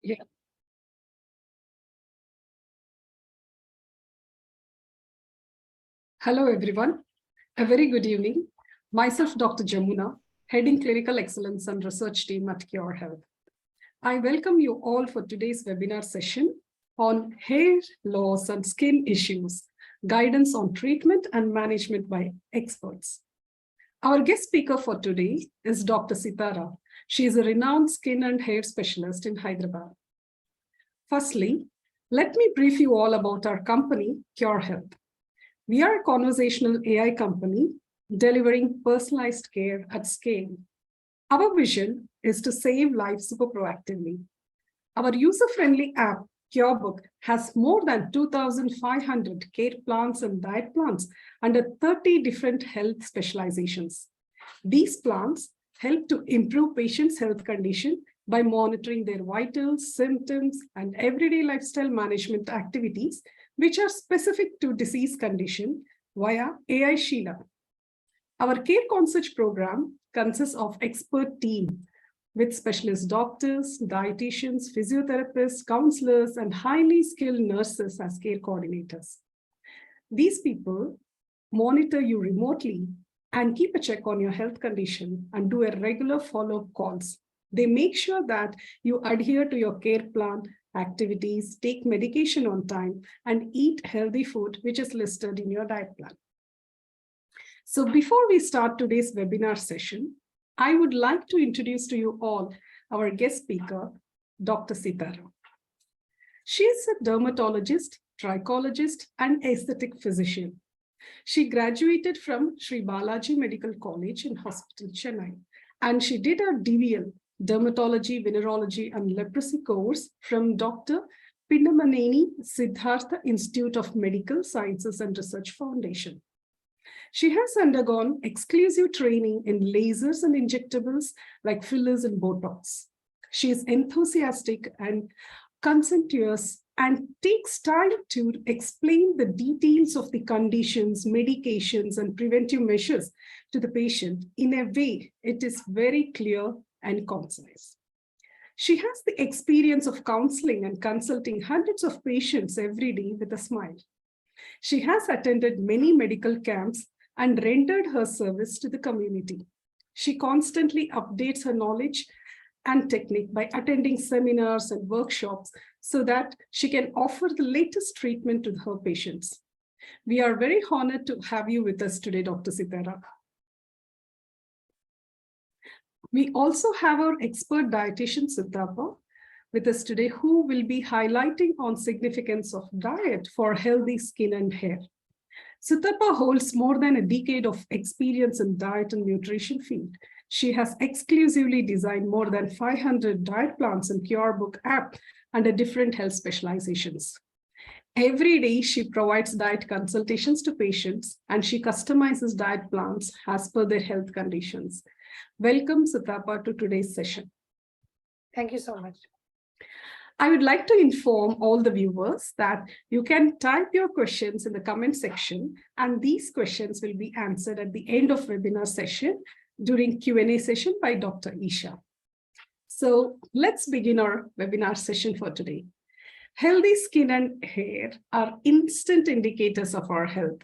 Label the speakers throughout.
Speaker 1: Yeah. Hello, everyone. A very good evening. Myself, Dr. Jamuna, heading Clinical Excellence and Research Team at QurHealth. I welcome you all for today's webinar session on hair loss and skin issues, guidance on treatment and management by experts. Our guest speaker for today is Dr. Sitara. She is a renowned skin and hair specialist in Hyderabad. Firstly, let me brief you all about our company, QurHealth. We are a conversational AI company delivering personalized care at scale. Our vision is to save lives super proactively. Our user-friendly app, QurBook, has more than 2,500 care plans and diet plans under 30 different health specializations. These plans help to improve patients' health condition by monitoring their vitals, symptoms, and everyday lifestyle management activities, which are specific to disease condition via AI Sheila. Our Care Concierge program consists of expert team with specialist doctors, dietitians, physiotherapists, counselors, and highly skilled nurses as care coordinators. These people monitor you remotely and keep a check on your health condition and do a regular follow-up calls. They make sure that you adhere to your care plan, activities, take medication on time, and eat healthy food, which is listed in your diet plan. So before we start today's webinar session, I would like to introduce to you all our guest speaker, Dr. Sitara. She is a dermatologist, trichologist, and aesthetic physician. She graduated from Sri Balaji Medical College in Hospital, Chennai, and she did her DDVL, Dermatology, Venerology, and Leprosy course from Dr. Pindamaneni Siddhartha Institute of Medical Sciences and Research Foundation. She has undergone exclusive training in lasers and injectables like fillers and Botox. She is enthusiastic and conscientious and takes time to explain the details of the conditions, medications, and preventive measures to the patient in a way it is very clear and concise. She has the experience of counseling and consulting hundreds of patients every day with a smile. She has attended many medical camps and rendered her service to the community. She constantly updates her knowledge and technique by attending seminars and workshops so that she can offer the latest treatment to her patients. We are very honored to have you with us today, Dr. Sitara. We also have our expert dietitian, Sitara, with us today, who will be highlighting on significance of diet for healthy skin and hair. Sitara holds more than a decade of experience in diet and nutrition field. She has exclusively designed more than 500 diet plans in QurBook app under different health specializations. Every day, she provides diet consultations to patients and she customizes diet plans as per their health conditions. Welcome, Sitara, to today's session.
Speaker 2: Thank you so much.
Speaker 1: I would like to inform all the viewers that you can type your questions in the comment section, and these questions will be answered at the end of webinar session during Q&A session by Dr. Isha. So let's begin our webinar session for today. Healthy skin and hair are instant indicators of our health.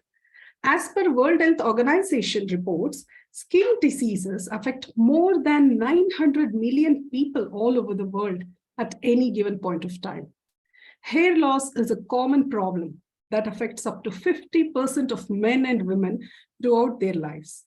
Speaker 1: As per World Health Organization reports, skin diseases affect more than 900 million people all over the world at any given point of time. Hair loss is a common problem that affects up to 50% of men and women throughout their lives.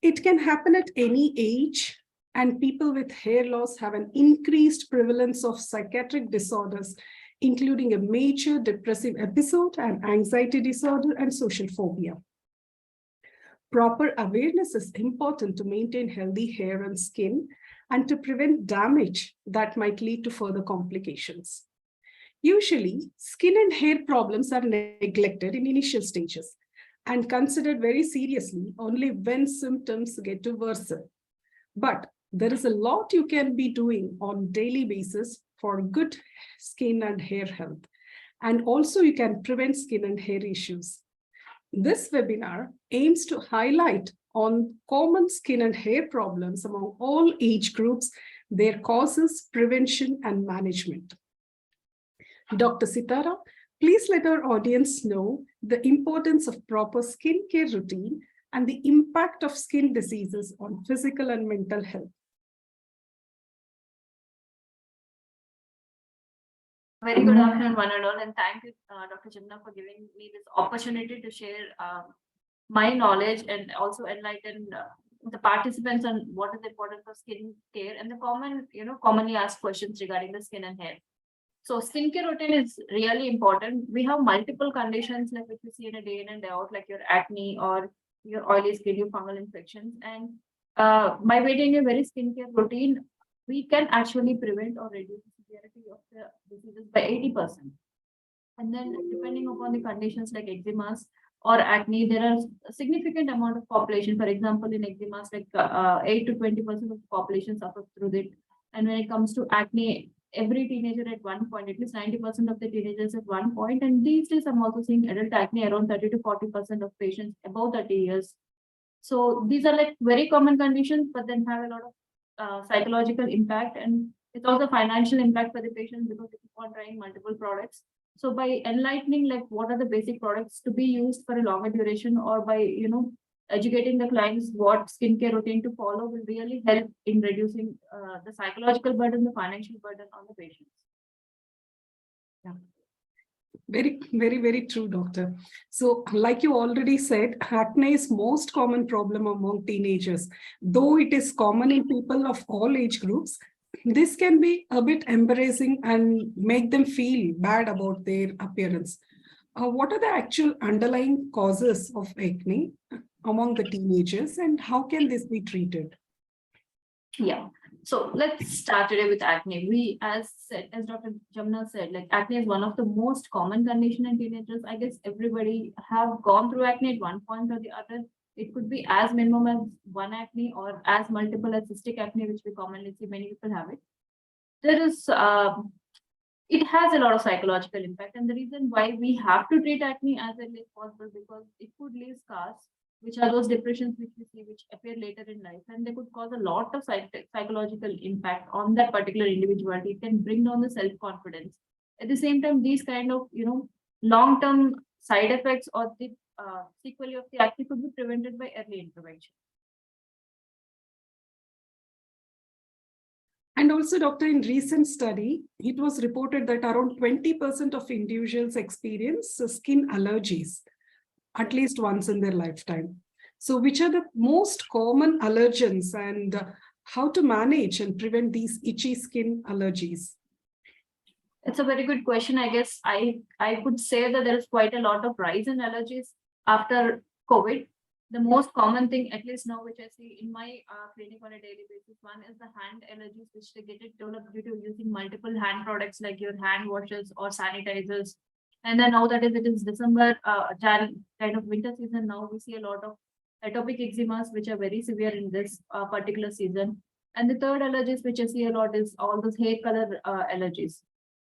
Speaker 1: It can happen at any age, and people with hair loss have an increased prevalence of psychiatric disorders, including a major depressive episode and anxiety disorder and social phobia. Proper awareness is important to maintain healthy hair and skin and to prevent damage that might lead to further complications. Usually, skin and hair problems are neglected in initial stages and considered very seriously only when symptoms get to worsen. But there is a lot you can be doing on a daily basis for good skin and hair health. And also you can prevent skin and hair issues. This webinar aims to highlight on common skin and hair problems among all age groups, their causes, prevention, and management. Dr. Sitara, please let our audience know the importance of proper skincare routine and the impact of skin diseases on physical and mental health.
Speaker 3: Very good afternoon, one and all, and thank you, Dr. Jamuna, for giving me this opportunity to share my knowledge and also enlighten the participants on what is the importance of skin care and the commonly asked questions regarding the skin and hair. So skincare routine is really important. We have multiple conditions like which we see in a day in and day out, like your acne or your oily skin, your fungal infections. And by maintaining a very skincare routine, we can actually prevent or reduce the severity of the diseases by 80%. And then depending upon the conditions like eczemas or acne, there are a significant amount of population. For example, in eczemas, like 8 to 20% of the population suffers through it. And when it comes to acne, every teenager at one point, at least 90% of the teenagers at one point. And these days, I'm also seeing adult acne around 30 to 40% of patients above 30 years. So these are like very common conditions, but then have a lot of psychological impact, and it's also financial impact for the patients because they keep on trying multiple products. So by enlightening like what are the basic products to be used for a longer duration, or by educating the clients what skincare routine to follow, will really help in reducing the psychological burden, the financial burden on the patients.
Speaker 1: Yeah. Very, very, very true, doctor. So like you already said, acne is most common problem among teenagers. Though it is common in people of all age groups, this can be a bit embarrassing and make them feel bad about their appearance. What are the actual underlying causes of acne among the teenagers, and how can this be treated?
Speaker 3: Yeah. So let's start today with acne. As Dr. Jamuna said, like acne is one of the most common condition in teenagers. I guess everybody have gone through acne at one point or the other. It could be as minimum as one acne or as multiple as cystic acne, which we commonly see many people have it. There is, it has a lot of psychological impact, and the reason why we have to treat acne as early as possible, because it could leave scars, which are those depressions which we see, which appear later in life, and they could cause a lot of psychological impact on that particular individuality. It can bring down the self-confidence. At the same time, these kind of long-term side effects or the sequelae of the acne could be prevented by early intervention.
Speaker 1: And also, doctor, in recent study, it was reported that around 20% of individuals experience skin allergies at least once in their lifetime. So which are the most common allergens, and how to manage and prevent these itchy skin allergies?
Speaker 3: It's a very good question. I guess I could say that there is quite a lot of rise in allergies after COVID. The most common thing, at least now, which I see in my clinic on a daily basis, one is the hand allergies, which they get it developed due to using multiple hand products like your hand washes or sanitizers. And then now that it is December, kind of winter season, now we see a lot of atopic eczemas, which are very severe in this particular season. And the third allergies, which I see a lot, is all those hair color allergies.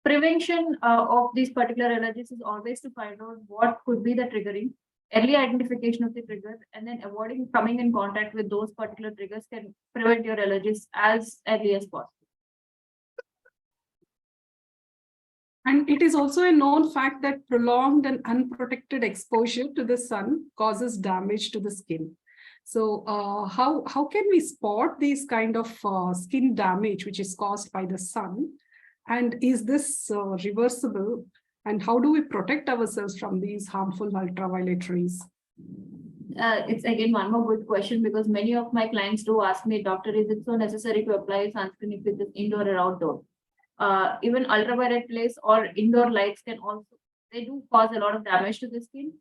Speaker 3: Prevention of these particular allergies is always to find out what could be the triggering, early identification of the trigger, and then avoiding coming in contact with those particular triggers can prevent your allergies as early as possible.
Speaker 1: And it is also a known fact that prolonged and unprotected exposure to the sun causes damage to the skin. So how can we spot these kind of skin damage which is caused by the sun? And is this reversible? And how do we protect ourselves from these harmful ultraviolet rays?
Speaker 3: It's again one more good question, because many of my clients do ask me, doctor, is it so necessary to apply sunscreen if it is indoor or outdoor? Even ultraviolet rays or indoor lights can also, they do cause a lot of damage to the skin.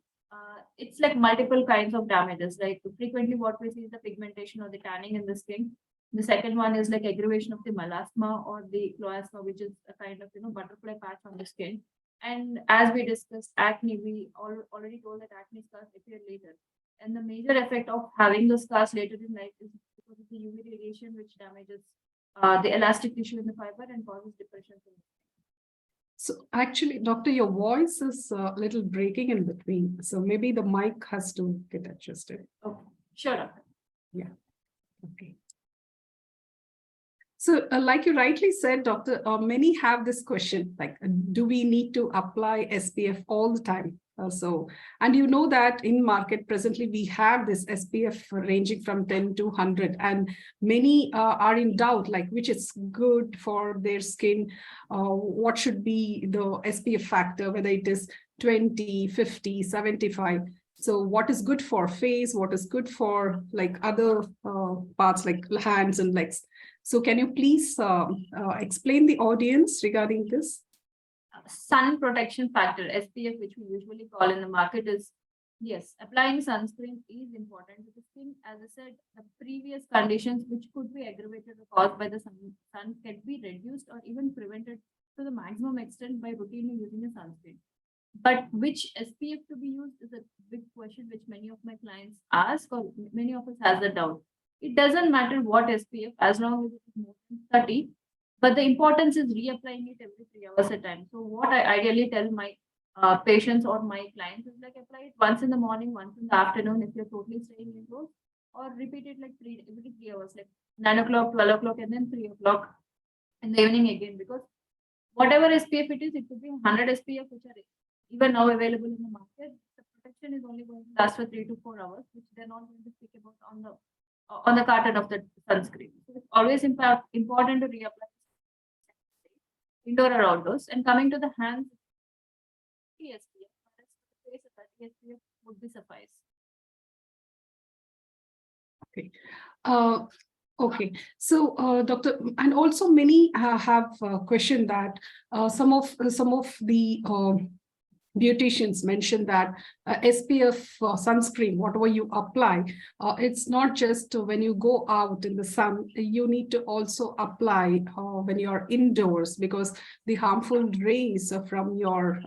Speaker 3: It's like multiple kinds of damages. Like frequently what we see is the pigmentation or the tanning in the skin. The second one is like aggravation of the melasma or the chloasma, which is a kind of butterfly patch on the skin. And as we discussed acne, we already told that acne scars appear later. And the major effect of having the scars later in life is because of the UV radiation, which damages the elastic tissue in the fiber and causes depression.
Speaker 1: So actually, doctor, your voice is a little breaking in between. So maybe the mic has to get adjusted.
Speaker 3: Okay, sure, doctor.
Speaker 1: Yeah. Okay. So like you rightly said, Doctor, many have this question, like, do we need to apply SPF all the time? And you know that in market presently, we have this SPF ranging from 10 to 100, and many are in doubt, like which is good for their skin, what should be the SPF factor, whether it is 20, 50, 75. So what is good for face, what is good for like other parts like hands and legs. So can you please explain the audience regarding this?
Speaker 3: Sun protection factor, SPF, which we usually call in the market, is yes, applying sunscreen is important to the skin. As I said, the previous conditions which could be aggravated or caused by the sun can be reduced or even prevented to the maximum extent by routinely using a sunscreen. But which SPF to be used is a big question which many of my clients ask, or many of us has the doubt. It doesn't matter what SPF as long as it is more than 30. But the importance is reapplying it every 3 hours at a time. So what I ideally tell my patients or my clients is like apply it once in the morning, once in the afternoon if you're totally staying indoors, or repeat it like every 3 hours, like 9 o'clock, 12 o'clock, and then 3 o'clock in the evening again. Because whatever SPF it is, it could be 100 SPF which are even now available in the market. The protection is only going to last for 3 to 4 hours, which they're not going to speak about on the carton of the sunscreen. So it's always important to reapply indoor or outdoors. And coming to the hands, 30 SPF, whereas for the face, 30 SPF would be suffice.
Speaker 1: Okay. Okay. So, Doctor, and also many have questioned that some of the beauticians mentioned that SPF sunscreen, whatever you apply, it's not just when you go out in the sun, you need to also apply when you're indoors, because the harmful rays from your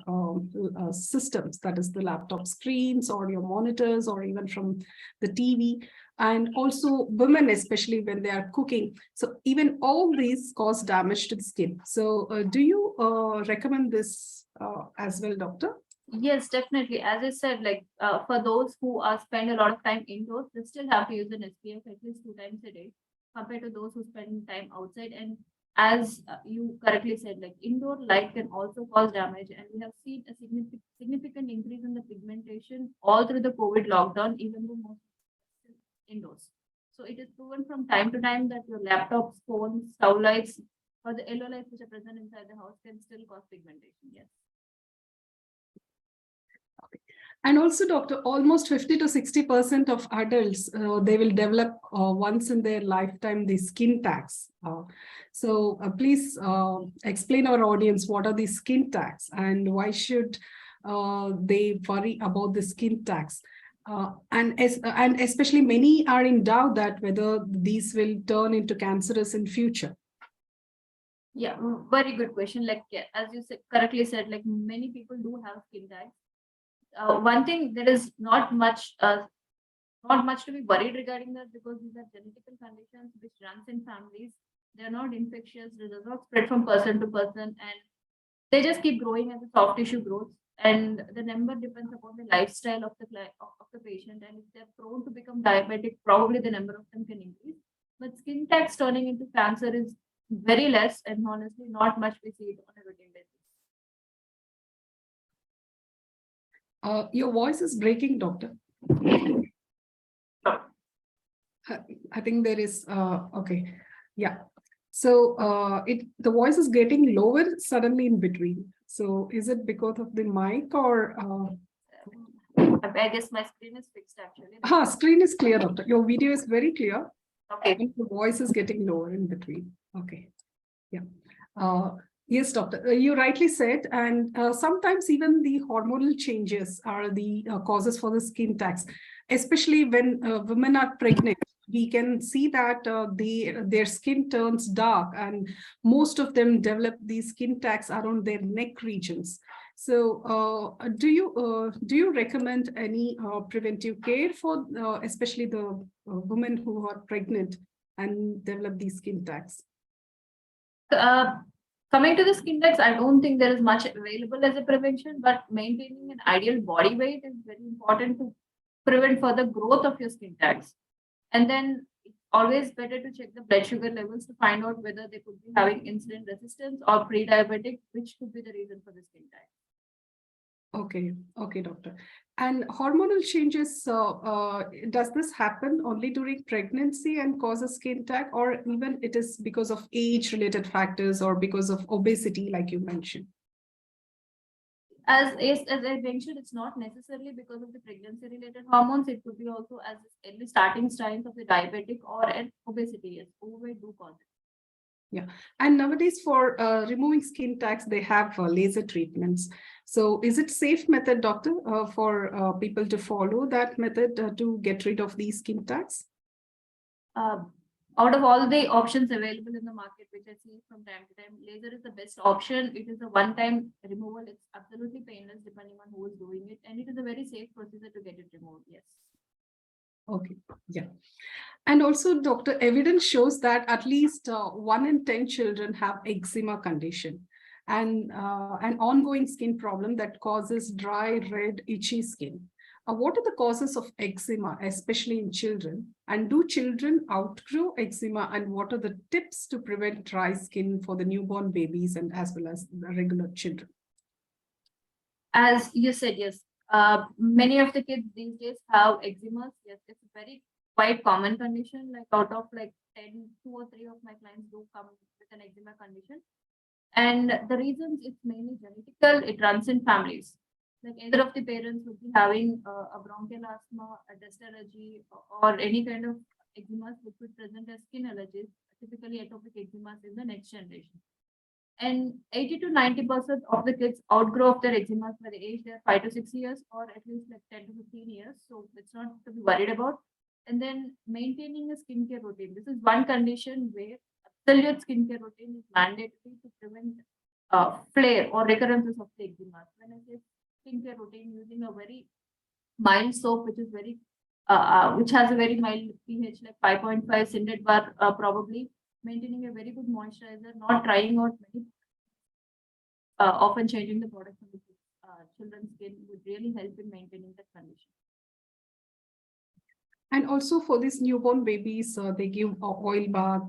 Speaker 1: systems, that is the laptop screens or your monitors or even from the TV, and also women, especially when they are cooking. So even all these cause damage to the skin. So do you recommend this as well, Doctor?
Speaker 3: Yes, definitely. As I said, like for those who spend a lot of time indoors, they still have to use an SPF at least 2 times a day, compared to those who spend time outside. And as you correctly said, like indoor light can also cause damage, and we have seen a significant increase in the pigmentation all through the COVID lockdown, even though most indoors. So it is proven from time to time that your laptops, phones, stove lights, or the yellow lights which are present inside the house can still cause pigmentation. Yes.
Speaker 1: And also, Doctor, almost 50 to 60% of adults, they will develop once in their lifetime the skin tags. So please explain our audience what are the skin tags and why should they worry about the skin tags. And especially many are in doubt that whether these will turn into cancerous in future.
Speaker 3: Yeah, very good question. Like, yeah, as you correctly said, like many people do have skin tags. One thing, there is not much to be worried regarding that, because these are genetical conditions which runs in families. They are not infectious. They do not spread from person to person, and they just keep growing as the soft tissue grows. And the number depends upon the lifestyle of the patient. And if they're prone to become diabetic, probably the number of them can increase. But skin tags turning into cancer is very less, and honestly, not much we see it on a routine basis.
Speaker 1: Your voice is breaking, Doctor. I think there is, okay. Yeah. So the voice is getting lower suddenly in between. So is it because of the mic or?
Speaker 3: I guess my screen is fixed actually.
Speaker 1: Screen is clear, Doctor. Your video is very clear.
Speaker 3: Okay.
Speaker 1: And the voice is getting lower in between. Okay. Yeah. Yes, Doctor, you rightly said, and sometimes even the hormonal changes are the causes for the skin tags, especially when women are pregnant. We can see that their skin turns dark, and most of them develop these skin tags around their neck regions. So do you recommend any preventive care for especially the women who are pregnant and develop these skin tags?
Speaker 3: Coming to the skin tags, I don't think there is much available as a prevention, but maintaining an ideal body weight is very important to prevent further growth of your skin tags. And then always better to check the blood sugar levels to find out whether they could be having insulin resistance or pre-diabetic, which could be the reason for the skin type.
Speaker 1: Okay, okay, doctor. And hormonal changes, does this happen only during pregnancy and causes skin tag, or even it is because of age-related factors or because of obesity, like you mentioned?
Speaker 3: As I mentioned, it's not necessarily because of the pregnancy-related hormones. It could be also as early starting signs of the diabetic or an obesity. Yes, overweight do cause it.
Speaker 1: Yeah, and nowadays for removing skin tags, they have laser treatments. So is it safe method, doctor, for people to follow that method to get rid of these skin tags?
Speaker 3: Out of all the options available in the market, which I see from time to time, laser is the best option. It is a one-time removal. It's absolutely painless depending on who is doing it. And it is a very safe procedure to get it removed. Yes.
Speaker 1: Okay, yeah. And also, doctor, evidence shows that at least 1 in 10 children have eczema condition and an ongoing skin problem that causes dry, red, itchy skin. What are the causes of eczema, especially in children? And do children outgrow eczema? And what are the tips to prevent dry skin for the newborn babies and as well as the regular children?
Speaker 3: As you said, yes. Many of the kids these days have eczema. Yes, it's a very quite common condition. Like out of like 10, 2 or 3 of my clients do come with an eczema condition. And the reasons it's mainly genetical, it runs in families. Like either of the parents would be having a bronchial asthma, a dust allergy, or any kind of eczema which would present as skin allergies, typically atopic eczema in the next generation. And 80 to 90% of the kids outgrow of their eczema by the age they're 5 to 6 years, or at least like 10 to 15 years. So it's not to be worried about. And then maintaining a skincare routine. This is one condition where absolute skincare routine is mandatory to prevent flare or recurrences of the eczema. When I say skincare routine, using a very mild soap, which is very which has a very mild pH like 5.5 Cindet bar, probably maintaining a very good moisturizer, not trying out many, often changing the product on the children's skin would really help in maintaining that condition.
Speaker 1: And also for these newborn babies, they give a oil bath,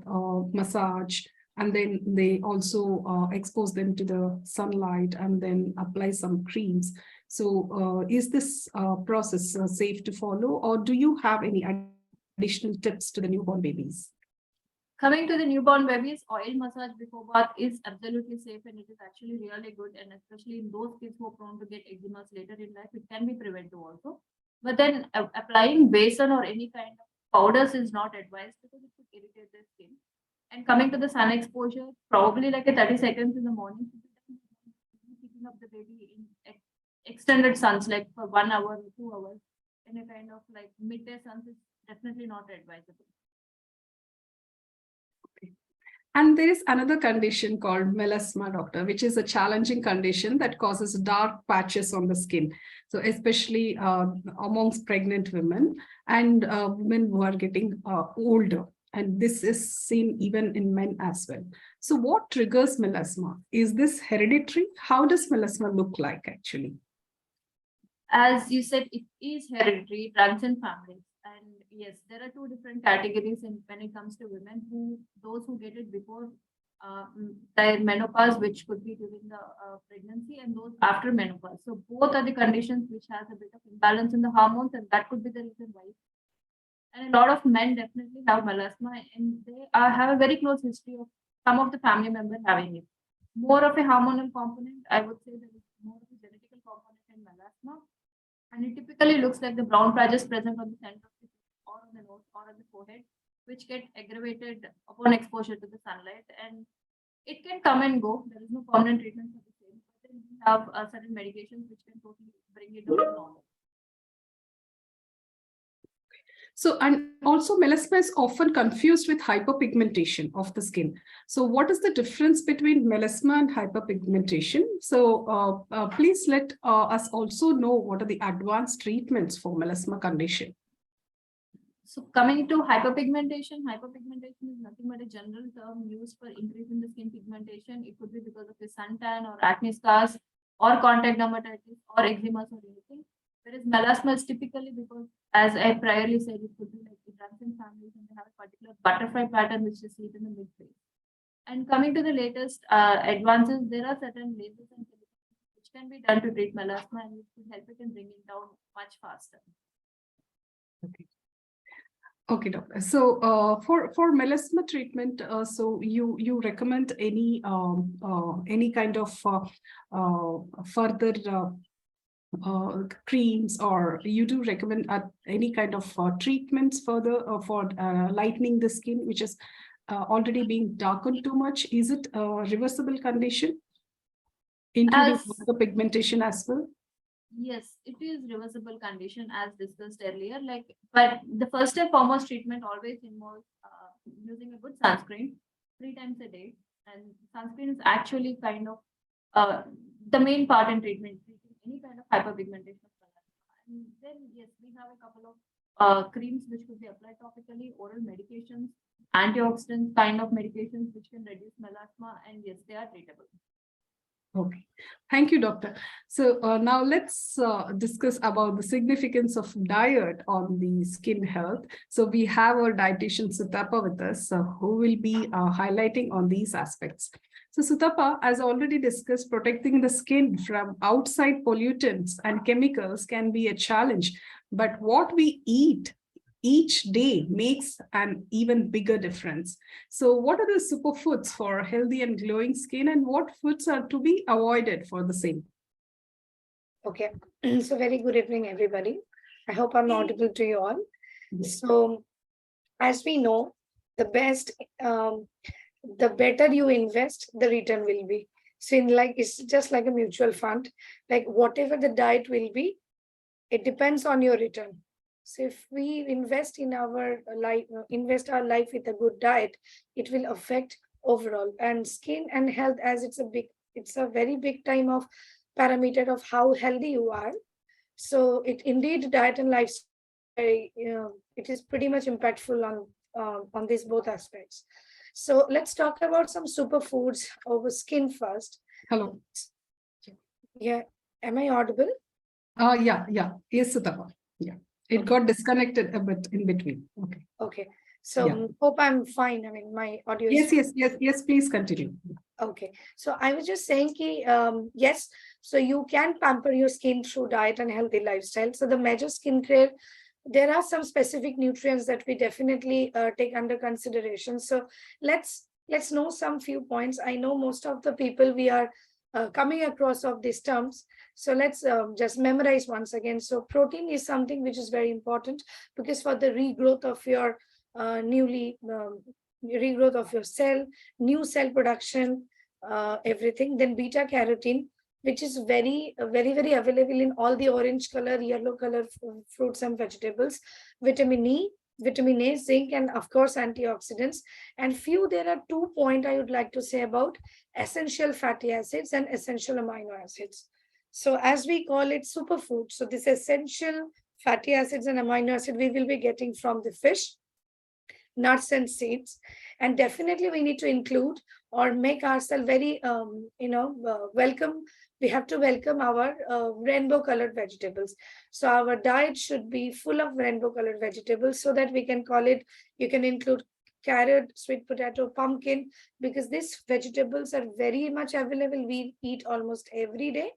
Speaker 1: massage, and then they also expose them to the sunlight and then apply some creams. So is this process safe to follow, or do you have any additional tips to the newborn babies?
Speaker 3: Coming to the newborn babies, oil massage before bath is absolutely safe, and it is actually really good. And especially in those kids who are prone to get eczema later in life, it can be prevented also. But then applying besan or any kind of powders is not advised because it could irritate their skin. And coming to the sun exposure, probably like a 30 seconds in the morning, keeping up the baby in extended suns, like for 1 hour or 2 hours, in a kind of like midday suns is definitely not advisable.
Speaker 1: And there is another condition called melasma, doctor, which is a challenging condition that causes dark patches on the skin. So especially amongst pregnant women and women who are getting older. And this is seen even in men as well. So what triggers melasma? Is this hereditary? How does melasma look like actually?
Speaker 3: As you said, it is hereditary, it runs in families. And yes, there are 2 different categories when it comes to women, those who get it before their menopause, which could be during the pregnancy, and those after menopause. So both are the conditions which has a bit of imbalance in the hormones, and that could be the reason why. And a lot of men definitely have melasma, and they have a very close history of some of the family members having it. More of a hormonal component, I would say there is more of a genetical component in melasma. And it typically looks like the brown patches present on the center of the face or on the nose or on the forehead, which get aggravated upon exposure to the sunlight. And it can come and go. There is no permanent treatment for the same. But then we have certain medications which can totally bring it down to normal.
Speaker 1: So, and also melasma is often confused with hyperpigmentation of the skin. So what is the difference between melasma and hyperpigmentation? So please let us also know what are the advanced treatments for melasma condition.
Speaker 3: So coming to hyperpigmentation is nothing but a general term used for increasing the skin pigmentation. It could be because of the suntan or acne scars or contact dermatitis or eczema or anything. Whereas melasma is typically because, as I priorly said, it could be like it runs in families and they have a particular butterfly pattern which is seen in the midface. And coming to the latest advances, there are certain lasers and which can be done to treat melasma and which could help it in bringing down much faster.
Speaker 1: Okay. Okay, doctor. So for melasma treatment, so you recommend any kind of further creams, or you do recommend any kind of treatments further for lightening the skin, which is already being darkened too much? Is it a reversible condition, including the pigmentation as well?
Speaker 3: Yes, it is reversible condition as discussed earlier. But the first and foremost treatment always involves using a good sunscreen 3 times a day, and sunscreen is actually kind of the main part in treating any kind of hyperpigmentation of color. And then yes, we have a couple of creams which could be applied topically, oral medications, antioxidants kind of medications which can reduce melasma, and yes, they are treatable.
Speaker 1: Okay, thank you, doctor. So now let's discuss about the significance of diet on the skin health. So we have our dietitian Sitara with us, who will be highlighting on these aspects. So Sitara, as already discussed, protecting the skin from outside pollutants and chemicals can be a challenge, but what we eat each day makes an even bigger difference. So what are the superfoods for healthy and glowing skin, and what foods are to be avoided for the same?
Speaker 2: Okay, so very good evening, everybody. I hope I'm audible to you all. Yes. So as we know, the better you invest, the return will be. So it's just like a mutual fund, like whatever the diet will be, it depends on your return. So if we invest in our life, invest our life with a good diet, it will affect overall. And skin and health, as it's a very big time of parameter of how healthy you are. So it indeed diet and lifestyle, it is pretty much impactful on these both aspects. So let's talk about some superfoods over skin first.
Speaker 1: Hello.
Speaker 2: Yeah, am I audible?
Speaker 1: Yeah. Yes, Sitara. Yeah. It got disconnected a bit in between. Okay.
Speaker 2: Okay. So hope I'm fine. I mean, my audio is
Speaker 1: Yes, please continue.
Speaker 2: Okay. So I was just saying yes, so you can pamper your skin through diet and healthy lifestyle. So the major skincare, there are some specific nutrients that we definitely take under consideration. So let's know some few points. I know most of the people we are coming across of these terms. So let's just memorize once again. So protein is something which is very important, because for the regrowth of your regrowth of your cell, new cell production, everything. Then beta carotene, which is very available in all the orange color, yellow color fruits and vegetables. Vitamin E, vitamin A, zinc, and of course antioxidants. And there are 2 points I would like to say about essential fatty acids and essential amino acids. So as we call it superfood, so this essential fatty acids and amino acid we will be getting from the fish, nuts and seeds. And definitely we need to include or make ourselves very welcome. We have to welcome our rainbow colored vegetables. So our diet should be full of rainbow colored vegetables, so that we can call it, you can include carrot, sweet potato, pumpkin, because these vegetables are very much available. We eat almost every day.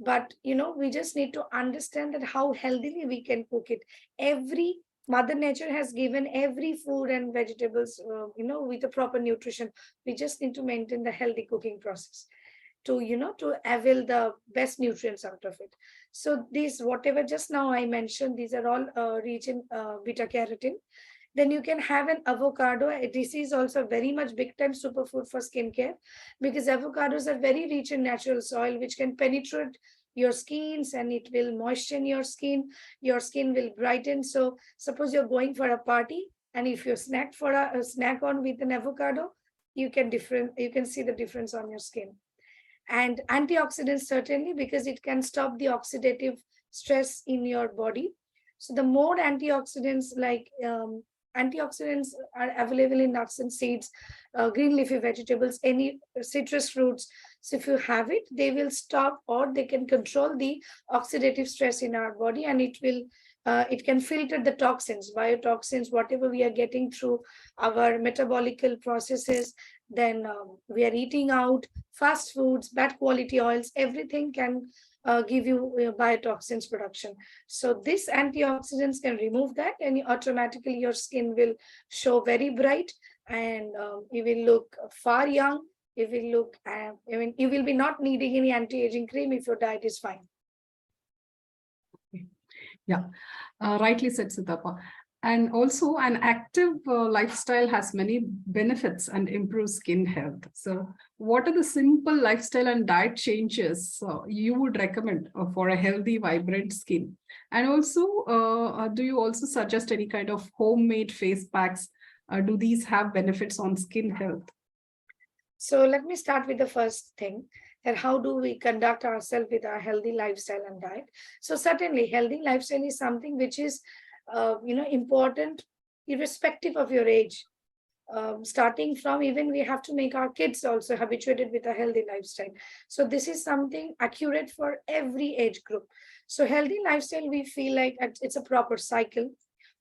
Speaker 2: But we just need to understand that how healthily we can cook it. Every Mother Nature has given every food and vegetables, with a proper nutrition. We just need to maintain the healthy cooking process to avail the best nutrients out of it. So these, whatever just now I mentioned, these are all rich in beta carotene. Then you can have an avocado. This is also very much big time superfood for skincare, because avocados are very rich in natural soil, which can penetrate your skins and it will moisten your skin. Your skin will brighten. So suppose you're going for a party, and if you snack on with an avocado, you can see the difference on your skin. And antioxidants, certainly, because it can stop the oxidative stress in your body. So the more antioxidants, antioxidants are available in nuts and seeds, green leafy vegetables, any citrus fruits. So if you have it, they will stop, or they can control the oxidative stress in our body, and it will It can filter the toxins, biotoxins, whatever we are getting through our metabolical processes. Then we are eating out, fast foods, bad quality oils, everything can give you biotoxins production. So this antioxidants can remove that, and automatically your skin will show very bright, and you will look far young. You will look, you will be not needing any anti-aging cream if your diet is fine.
Speaker 1: Yeah, rightly said, Sitapa. And also an active lifestyle has many benefits and improves skin health. So what are the simple lifestyle and diet changes you would recommend for a healthy, vibrant skin? And also, do you also suggest any kind of homemade face packs? Do these have benefits on skin health?
Speaker 2: So let me start with the first thing, that how do we conduct ourselves with our healthy lifestyle and diet. So certainly healthy lifestyle is something which is important irrespective of your age. Starting from, even we have to make our kids also habituated with a healthy lifestyle. So this is something accurate for every age group. So healthy lifestyle, we feel like it's a proper cycle.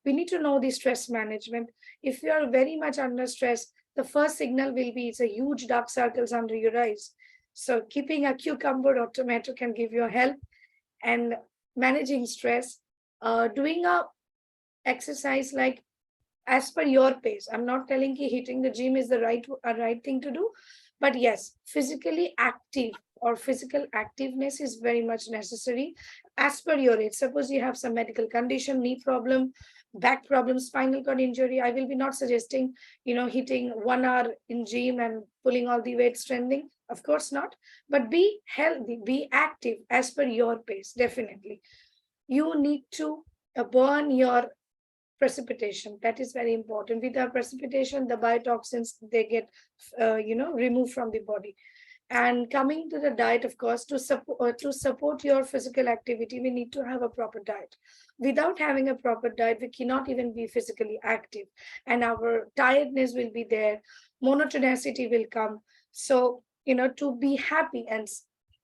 Speaker 2: We need to know the stress management. If you are very much under stress, the first signal will be it's a huge dark circles under your eyes. So keeping a cucumber or tomato can give you help. And managing stress, doing a exercise like as per your pace. I'm not telling you hitting the gym is the right thing to do, but yes, physically active or physical activeness is very much necessary as per your age. Suppose you have some medical condition, knee problem, back problem, spinal cord injury, I will be not suggesting, hitting 1 hour in gym and pulling all the weight strengthening. Of course not, but be healthy, be active as per your pace. Definitely. You need to burn your precipitation. That is very important. Without precipitation, the biotoxins, they get, removed from the body. And coming to the diet, of course, to support your physical activity, we need to have a proper diet. Without having a proper diet, we cannot even be physically active, and our tiredness will be there, monotonicity will come. So, to be happy, and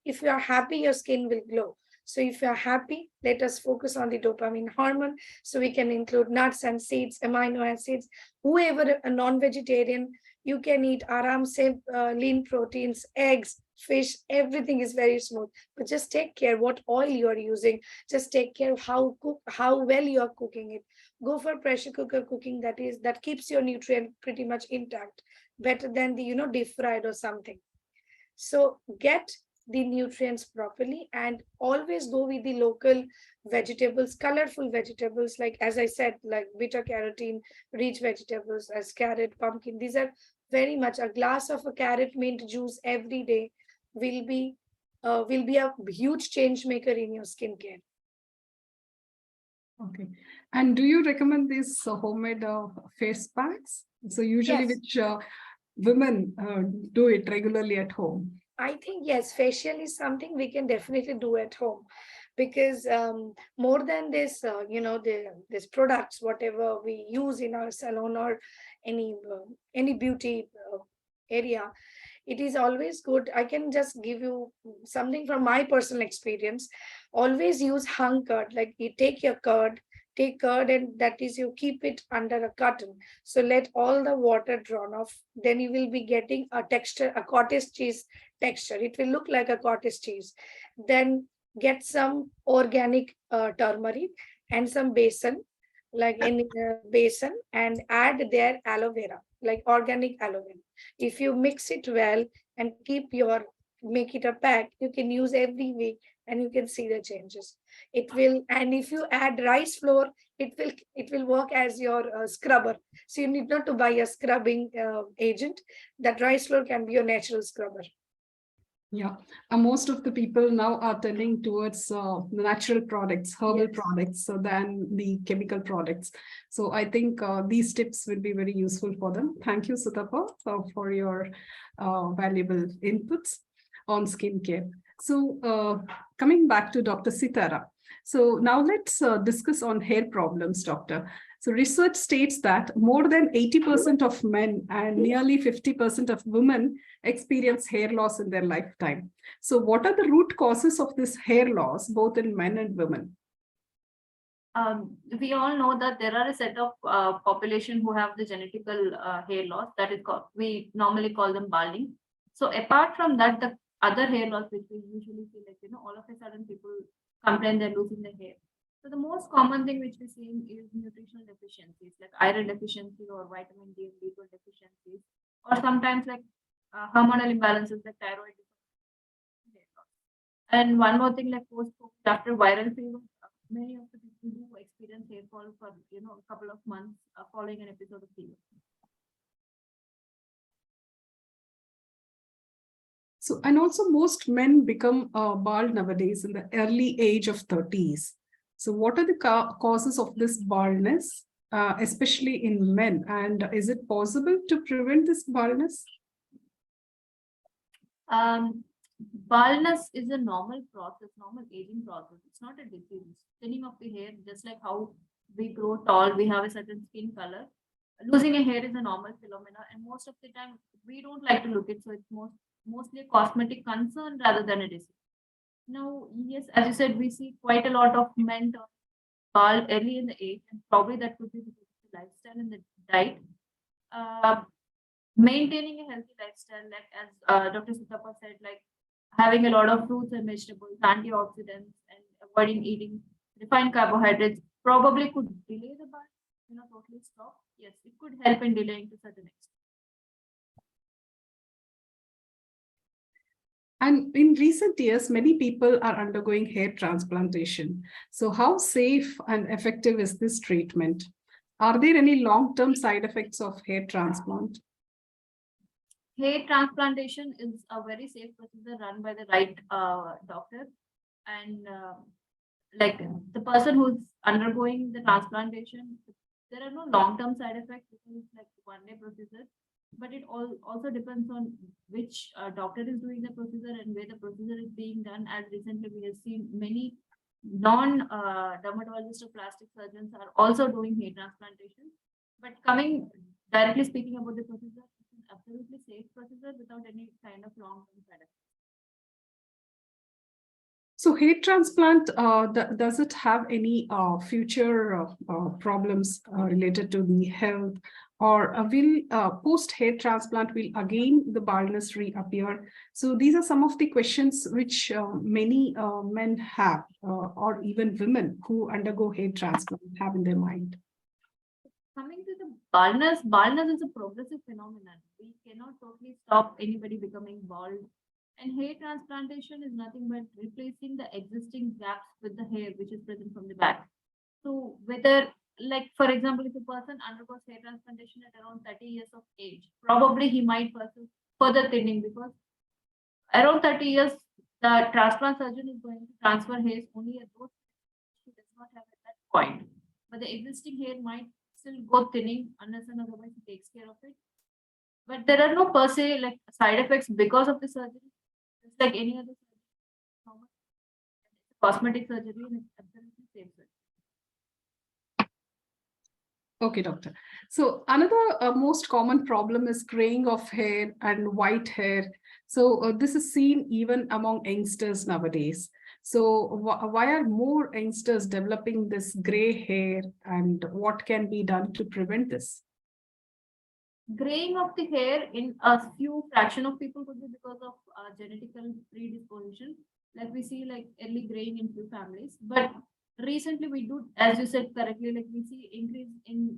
Speaker 2: if you are happy, your skin will glow. So if you are happy, let us focus on the dopamine hormone. So we can include nuts and seeds, amino acids. Whoever a non-vegetarian, you can eat aram se, lean proteins, eggs, fish, everything is very smooth. But just take care what oil you are using. Just take care of how well you are cooking it. Go for pressure cooker cooking, that keeps your nutrient pretty much intact, better than the deep fried or something. So get the nutrients properly, and always go with the local vegetables, colorful vegetables, like as I said, like beta carotene rich vegetables as carrot, pumpkin. These are very much, a glass of a carrot mint juice every day will be a huge change maker in your skincare.
Speaker 1: Okay. And do you recommend these homemade face packs? So usually
Speaker 2: Yes.
Speaker 1: which women do it regularly at home?
Speaker 2: I think yes, facial is something we can definitely do at home, because more than this, these products, whatever we use in our salon or any beauty area, it is always good. I can just give you something from my personal experience. Always use hung curd. Like you take curd, and that is, you keep it under a cotton. So let all the water drawn off. Then you will be getting a texture, a cottage cheese texture. It will look like a cottage cheese. Then get some organic turmeric and some besan, like in besan, and add their aloe vera, like organic aloe vera. If you mix it well and make it a pack, you can use every week and you can see the changes. It will, and if you add rice flour, it will work as your scrubber. So you need not to buy a scrubbing agent. That rice flour can be your natural scrubber.
Speaker 1: Yeah, most of the people now are turning towards the natural products, herbal products, than the chemical products. So I think these tips will be very useful for them. Thank you, Sitapa, for your valuable inputs on skincare. So coming back to Dr. Sitara. So now let's discuss on hair problems, doctor. So research states that more than 80% of men and nearly 50% of women experience hair loss in their lifetime. So what are the root causes of this hair loss, both in men and women?
Speaker 3: we all know that there are a set of population who have the genetical hair loss that is called, we normally call them balding. So apart from that, the other hair loss which we usually see, like, all of a sudden people complain they're losing their hair. So the most common thing which we see is nutritional deficiencies like iron deficiency or vitamin D and B12 deficiencies, or sometimes like hormonal imbalances like thyroid. And one more thing, like post-COVID after viral fever, many of the people do experience hair fall for a couple of months following an episode of fever.
Speaker 1: So, and also most men become bald nowadays in the early age of 30s. So what are the causes of this baldness, especially in men? And is it possible to prevent this baldness?
Speaker 3: Baldness is a normal process, normal aging process. It's not a disease. Thinning of the hair, just like how we grow tall, we have a certain skin color. Losing a hair is a normal phenomena, and most of the time we don't like to look it. So it's mostly a cosmetic concern rather than a disease. Now, yes, as you said, we see quite a lot of men turn bald early in the age, and probably that could be because of the lifestyle and the diet. Maintaining a healthy lifestyle, like as Dr. Sitara said, like having a lot of fruits and vegetables, antioxidants, and avoiding eating refined carbohydrates probably could delay the bald, totally stop. Yes, it could help in delaying to certain extent.
Speaker 1: And in recent years, many people are undergoing hair transplantation. So how safe and effective is this treatment? Are there any long-term side effects of hair transplant?
Speaker 3: Hair transplantation is a very safe procedure run by the right doctor. And like the person who's undergoing the transplantation, there are no long-term side effects because it's like one-day procedure. But it also depends on which doctor is doing the procedure and where the procedure is being done. As recently we have seen many non-dermatologists or plastic surgeons are also doing hair transplantation. But coming directly speaking about the procedure, it's an absolutely safe procedure without any kind of long-term side effects.
Speaker 1: So hair transplant, does it have any future problems related to the health, or will post hair transplant will again the baldness reappear? So these are some of the questions which many men have, or even women who undergo hair transplant have in their mind.
Speaker 3: Coming to the baldness is a progressive phenomenon. We cannot totally stop anybody becoming bald. And hair transplantation is nothing but replacing the existing gaps with the hair which is present from the back. So whether, like, for example, if a person undergoes hair transplantation at around 30 years of age, probably he might pursue further thinning, because around 30 years, the transplant surgeon is going to transfer hairs only at those he does not have at that point. But the existing hair might still go thinning unless and otherwise he takes care of it. But there are no per se like side effects because of the surgery. It's like any other surgery. It's cosmetic surgery and it's absolutely safe surgery.
Speaker 1: Okay, doctor. So another most common problem is graying of hair and white hair. So this is seen even among youngsters nowadays. So why are more youngsters developing this gray hair, and what can be done to prevent this?
Speaker 3: Graying of the hair in a few fraction of people could be because of genetical predisposition. Like we see like early graying in few families, but recently we do, as you said correctly, like we see increase in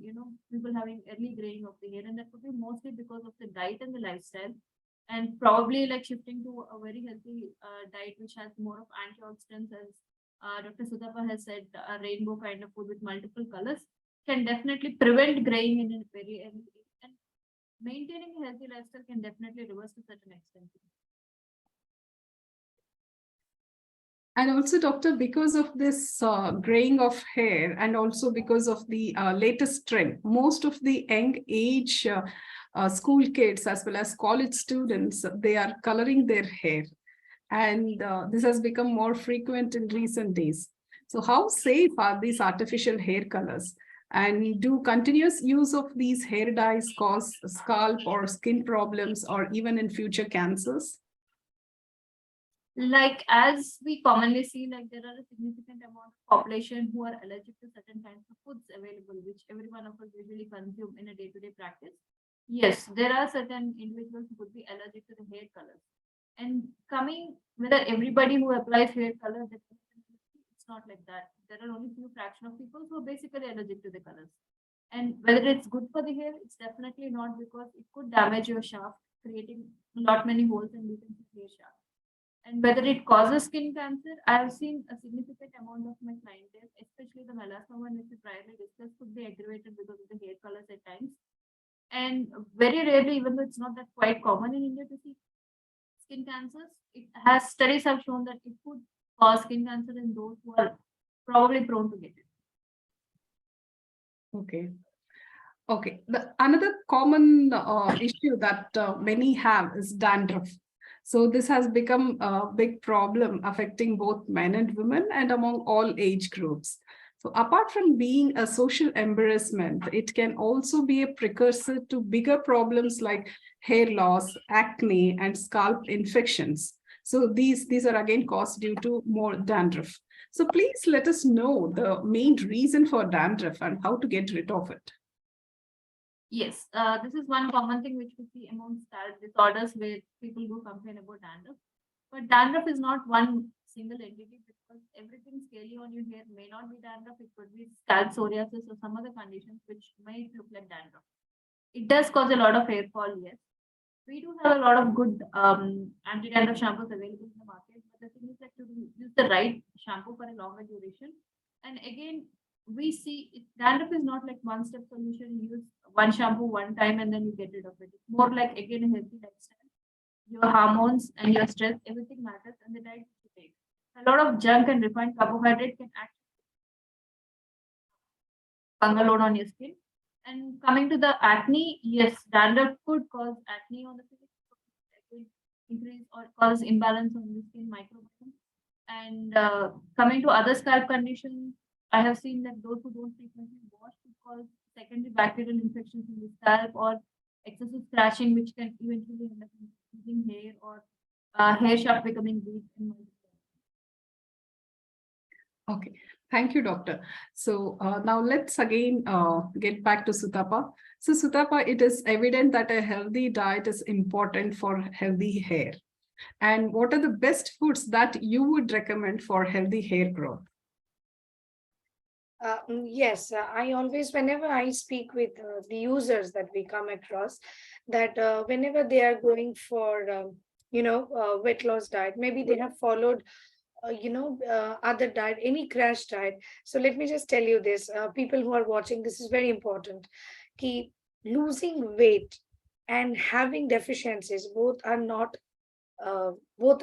Speaker 3: people having early graying of the hair, and that could be mostly because of the diet and the lifestyle, and probably like shifting to a very healthy diet which has more of antioxidants, as Dr. Sitara has said, a rainbow kind of food with multiple colors can definitely prevent graying in a very early age. And maintaining a healthy lifestyle can definitely reverse to such an extent.
Speaker 1: And also, doctor, because of this graying of hair, and also because of the latest trend, most of the young age school kids as well as college students, they are coloring their hair. And this has become more frequent in recent days. So how safe are these artificial hair colors? And do continuous use of these hair dyes cause scalp or skin problems, or even in future cancers?
Speaker 3: Like as we commonly see, like there are a significant amount of population who are allergic to certain kinds of foods available, which every one of us usually consume in a day-to-day practice. Yes, there are certain individuals who could be allergic to the hair colors. And coming whether everybody who applies hair color, it's not like that. There are only few fraction of people who are basically allergic to the colors. And whether it's good for the hair, it's definitely not, because it could damage your shaft, creating a lot many holes and you can see hair shaft. And whether it causes skin cancer, I have seen a significant amount of my clientele, especially the melasma which we priorly discussed, could be aggravated because of the hair colors at times. And very rarely, even though it's not that quite common in India to see skin cancers, studies have shown that it could cause skin cancer in those who are probably prone to get it.
Speaker 1: Okay. Okay. Another common issue that many have is dandruff. So this has become a big problem affecting both men and women and among all age groups. So apart from being a social embarrassment, it can also be a precursor to bigger problems like hair loss, acne, and scalp infections. So these are again caused due to more dandruff. So please let us know the main reason for dandruff and how to get rid of it.
Speaker 3: Yes, this is one common thing which we see among scalp disorders where people do complain about dandruff. But dandruff is not one single entity, because everything scaly on your hair may not be dandruff. It could be scalp psoriasis or some other conditions which may look like dandruff. It does cause a lot of hair fall, yes. We do have a lot of good anti-dandruff shampoos available in the market, but the thing is that to use the right shampoo for a longer duration. And again, we see dandruff is not like one-step solution. You use one shampoo one time and then you get rid of it. It's more like, again, a healthy lifestyle. Your hormones and your stress, everything matters, and the diet you take. A lot of junk and refined carbohydrate can act fungal load on your skin. And coming to the acne, yes, dandruff could cause acne on the face. It could increase or cause imbalance on the skin microbiome. And coming to other scalp conditions, I have seen that those who don't frequently wash could cause secondary bacterial infections in the scalp, or excessive scratching, which can eventually end up losing hair, or hair shaft becoming weak.
Speaker 1: Okay, thank you, doctor. So now let's again get back to Sutapa. So Sutapa, it is evident that a healthy diet is important for healthy hair. And what are the best foods that you would recommend for healthy hair growth?
Speaker 2: Yes, I always, whenever I speak with the users that we come across, that whenever they are going for, weight loss diet, maybe they have followed other diet, any crash diet. So let me just tell you this, people who are watching, this is very important. Keep losing weight and having deficiencies, both are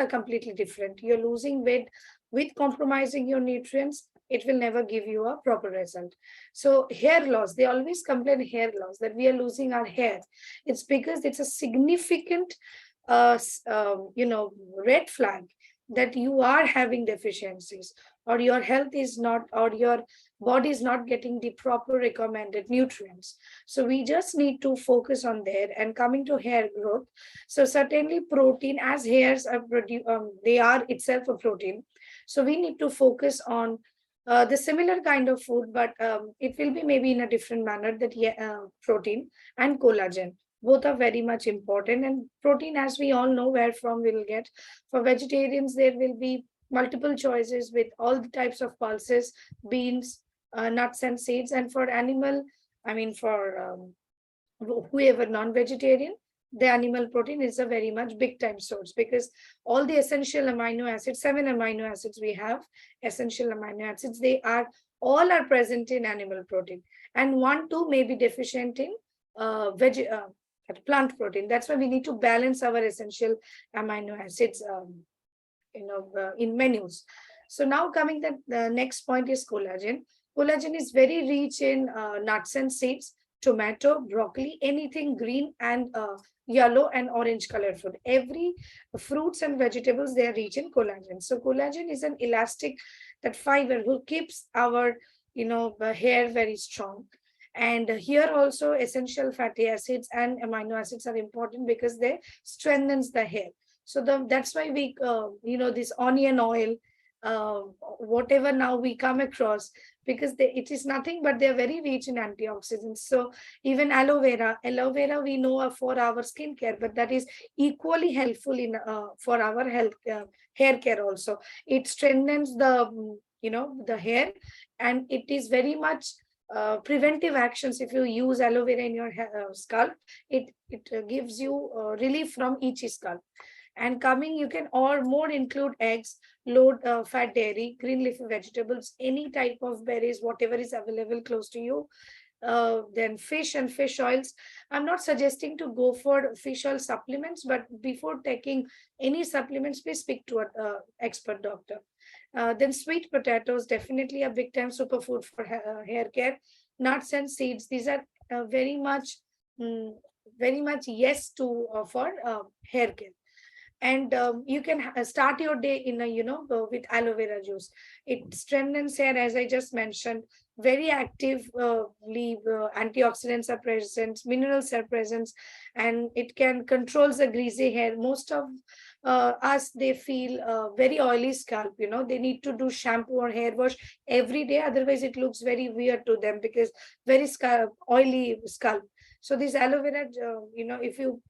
Speaker 2: completely different. You're losing weight with compromising your nutrients, it will never give you a proper result. So hair loss, they always complain hair loss, that we are losing our hair. It's because it's a significant red flag that you are having deficiencies, or your health is not, or your body is not getting the proper recommended nutrients. So we just need to focus on there. And coming to hair growth, so certainly protein, as hairs are they are itself a protein. So we need to focus on the similar kind of food, but it will be maybe in a different manner, that protein and collagen. Both are very much important. And protein, as we all know, where from we'll get. For vegetarians, there will be multiple choices with all the types of pulses, beans, nuts and seeds. And for animal, for whoever non-vegetarian, the animal protein is a very much big time source, because all the essential amino acids, 7 amino acids we have, essential amino acids, all are present in animal protein, and 1-2 may be deficient in plant protein. That's why we need to balance our essential amino acids in menus. So now coming that the next point is collagen. Collagen is very rich in nuts and seeds, tomato, broccoli, anything green and yellow and orange colored food. Every fruits and vegetables, they are rich in collagen. So collagen is an elastic, that fiber who keeps our hair very strong. And here also essential fatty acids and amino acids are important, because they strengthens the hair. So that's why we, this onion oil, whatever now we come across, because it is nothing but they're very rich in antioxidants. So even aloe vera we know for our skincare, but that is equally helpful in for our health, hair care also. It strengthens the hair, and it is very much preventive actions. If you use aloe vera in your scalp, it gives you relief from itchy scalp. And coming, you can or more include eggs, low fat dairy, green leafy vegetables, any type of berries, whatever is available close to you. Then fish and fish oils. I'm not suggesting to go for fish oil supplements, but before taking any supplements, please speak to an expert doctor. Then sweet potatoes, definitely a big time superfood for hair care. Nuts and seeds, these are very much yes to for hair care. And you can start your day in with aloe vera juice. It strengthens hair, as I just mentioned. Very active antioxidants are present, minerals are present, and it can controls the greasy hair. Most of us, they feel very oily scalp. They need to do shampoo or hair wash every day, otherwise it looks very weird to them, because very oily scalp. So this aloe vera, if you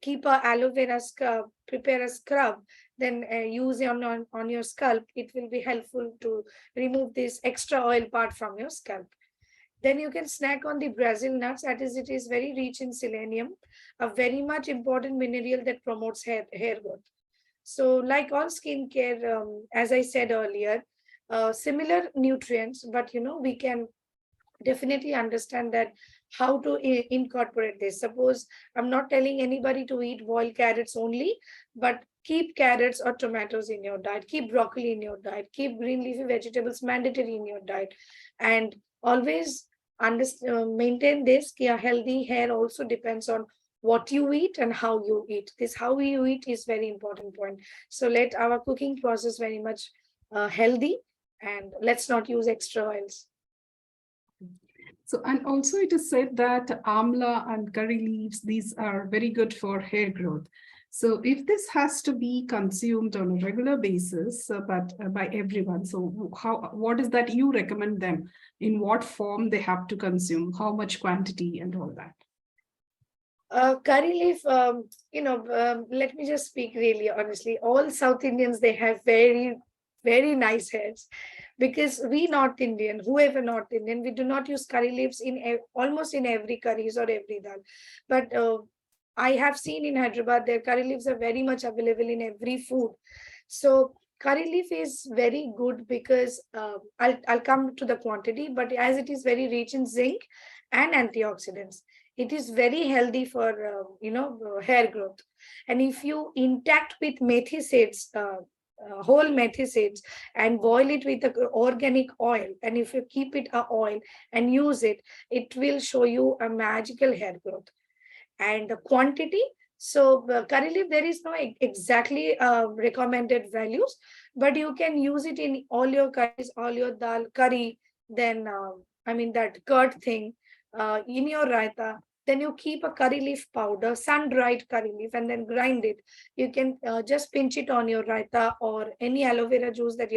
Speaker 2: keep a aloe vera scrub, prepare a scrub, then use it on your scalp, it will be helpful to remove this extra oil part from your scalp. Then you can snack on the Brazil nuts, that is, it is very rich in selenium, a very much important mineral that promotes hair growth. So like all skincare, as I said earlier, similar nutrients, but we can definitely understand that how to incorporate this. Suppose I'm not telling anybody to eat boiled carrots only, but keep carrots or tomatoes in your diet, keep broccoli in your diet, keep green leafy vegetables mandatory in your diet, and always maintain this. A healthy hair also depends on what you eat and how you eat. This how you eat is very important point. So let our cooking process very much healthy, and let's not use extra oils.
Speaker 1: So, and also it is said that amla and curry leaves, these are very good for hair growth. So if this has to be consumed on a regular basis, but by everyone, so what is that you recommend them? In what form they have to consume? How much quantity and all that?
Speaker 2: Curry leaf, let me just speak really honestly. All South Indians, they have very, very nice hairs, because we North Indian, whoever North Indian, we do not use curry leaves in almost in every curries or every dal. But I have seen in Hyderabad, their curry leaves are very much available in every food. So curry leaf is very good because I'll come to the quantity, but as it is very rich in zinc and antioxidants, it is very healthy for hair growth. And if you intact with methi seeds, whole methi seeds, and boil it with the organic oil, and if you keep it a oil and use it, it will show you a magical hair growth. And the quantity, so curry leaf, there is no exactly recommended values, but you can use it in all your curries, all your dal curry, then that curd thing, in your raita. Then you keep a curry leaf powder, sun-dried curry leaf, and then grind it. You can just pinch it on your raita or any aloe vera juice that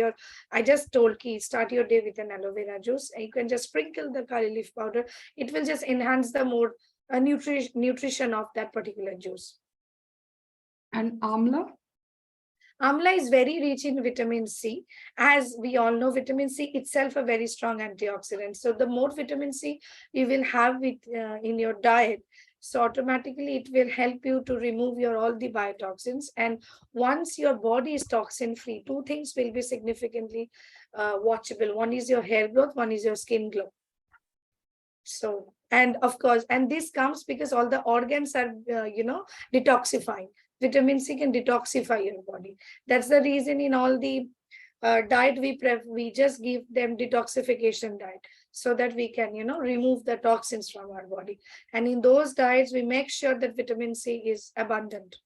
Speaker 2: I just told ki start your day with an aloe vera juice. And you can just sprinkle the curry leaf powder. It will just enhance the more nutrition of that particular juice.
Speaker 1: And amla?
Speaker 2: Amla is very rich in vitamin C. As we all know, vitamin C itself a very strong antioxidant. So the more vitamin C you will have in your diet, so automatically it will help you to remove all the biotoxins. And once your body is toxin free, two things will be significantly watchable. One is your hair growth, one is your skin glow. So, and of course, and this comes because all the organs are, detoxifying. Vitamin C can detoxify your body. That's the reason in all the diet we just give them detoxification diet, so that we can, remove the toxins from our body. And in those diets, we make sure that vitamin C is abundant.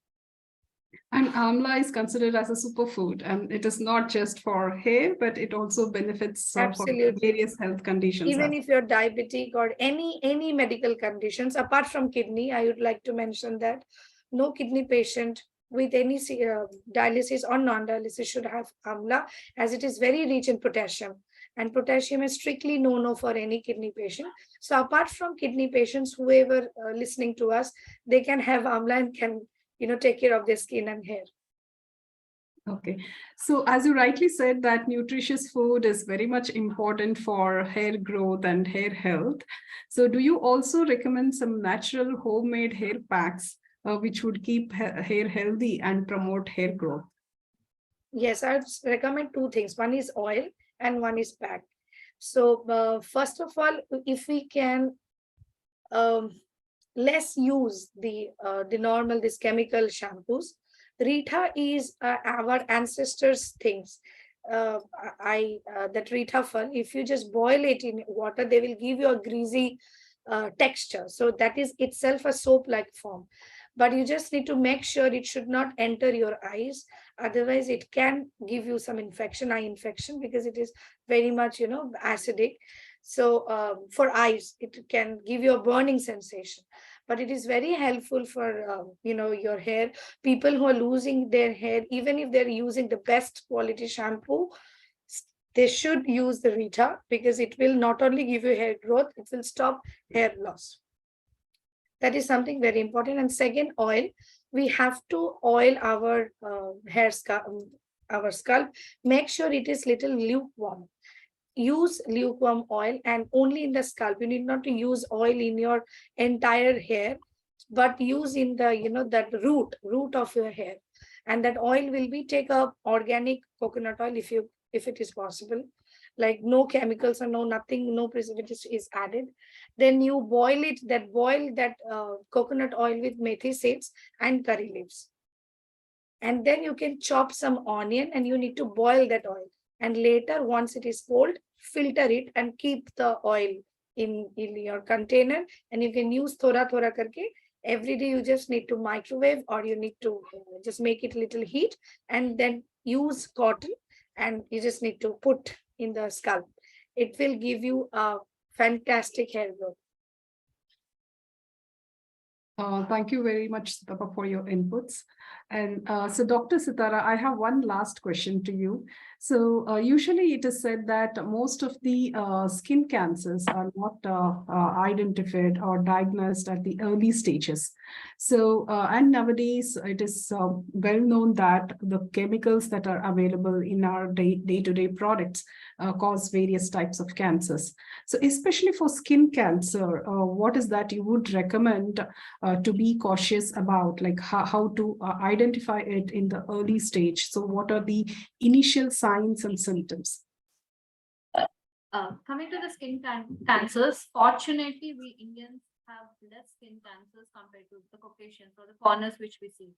Speaker 1: And amla is considered as a superfood, and it is not just for hair, but it also benefits for various health conditions.
Speaker 2: Even if you're diabetic or any medical conditions, apart from kidney, I would like to mention that no kidney patient with any dialysis or non-dialysis should have amla, as it is very rich in potassium. And potassium is strictly no for any kidney patient. So apart from kidney patients, whoever listening to us, they can have amla and can, take care of their skin and hair.
Speaker 1: Okay, so as you rightly said that nutritious food is very much important for hair growth and hair health. So do you also recommend some natural homemade hair packs which would keep hair healthy and promote hair growth?
Speaker 2: Yes, I would recommend two things. One is oil and one is pack. So first of all, if we can less use the normal, this chemical shampoos, Rita is our ancestors' things. That Rita fun, if you just boil it in water, they will give you a greasy texture. So that is itself a soap-like form. But you just need to make sure it should not enter your eyes. Otherwise, it can give you some infection, eye infection, because it is very much, acidic. So for eyes, it can give you a burning sensation. But it is very helpful for, your hair. People who are losing their hair, even if they're using the best quality shampoo, they should use the Rita, because it will not only give you hair growth, it will stop hair loss. That is something very important. And second, oil. We have to oil our hair scalp, our scalp. Make sure it is little lukewarm. Use lukewarm oil, and only in the scalp. You need not to use oil in your entire hair, but use in the that root of your hair. And that oil will be, take up organic coconut oil if it is possible, like no chemicals or nothing, no preservatives is added. Then you boil that coconut oil with methi seeds and curry leaves. And then you can chop some onion, and you need to boil that oil. And later, once it is cold, filter it and keep the oil in your container. And you can use thora karke. Every day you just need to microwave, or you need to just make it little heat, and then use cotton, and you just need to put in the scalp. It will give you a fantastic hair growth.
Speaker 1: Thank you very much, Sitara, for your inputs. And so, Dr. Sitara, I have one last question to you. So, usually it is said that most of the skin cancers are not identified or diagnosed at the early stages. So, and nowadays it is well known that the chemicals that are available in our day-to-day products cause various types of cancers. So, especially for skin cancer, what is that you would recommend to be cautious about, like how to identify it in the early stage? So what are the initial signs and symptoms?
Speaker 3: Coming to the skin cancers, fortunately, we Indians have less skin cancers compared to the Caucasians or the foreigners which we see.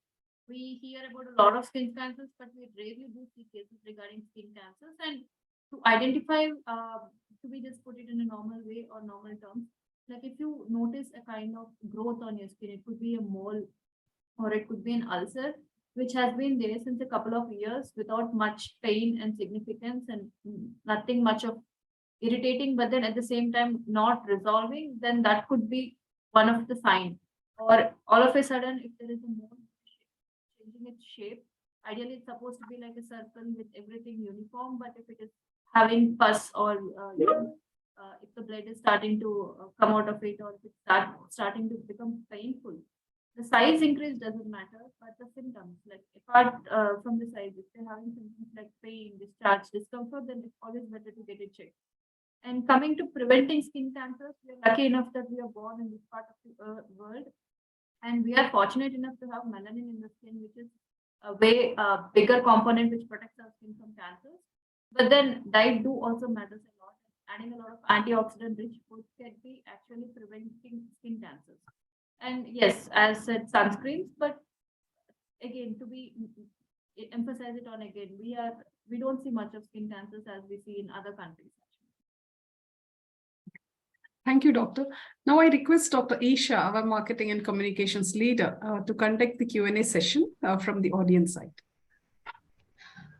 Speaker 3: We hear about a lot of skin cancers, but we rarely do see cases regarding skin cancers. And to identify, to we just put it in a normal way or normal terms, like if you notice a kind of growth on your skin, it could be a mole or it could be an ulcer, which has been there since a couple of years without much pain and significance and nothing much of irritating, but then at the same time not resolving, then that could be one of the signs. Or all of a sudden, if there is a mole changing its shape, ideally it's supposed to be like a circle with everything uniform, but if it is having pus or if the blood is starting to come out of it, or if it's starting to become painful, the size increase doesn't matter, but the symptoms, like apart from the size, if they're having symptoms like pain, discharge, discomfort, then it's always better to get it checked. And coming to preventing skin cancers, we are lucky enough that we are born in this part of the world, and we are fortunate enough to have melanin in the skin, which is a way bigger component which protects our skin from cancers. But then diet do also matters a lot. Adding a lot of antioxidant rich foods can be actually preventing skin cancers. And yes, as said, sunscreens, but again, to be emphasize it on again, we don't see much of skin cancers as we see in other countries.
Speaker 1: Thank you, Doctor. Now I request Dr. Isha, our marketing and communications leader, to conduct the Q&A session from the audience side.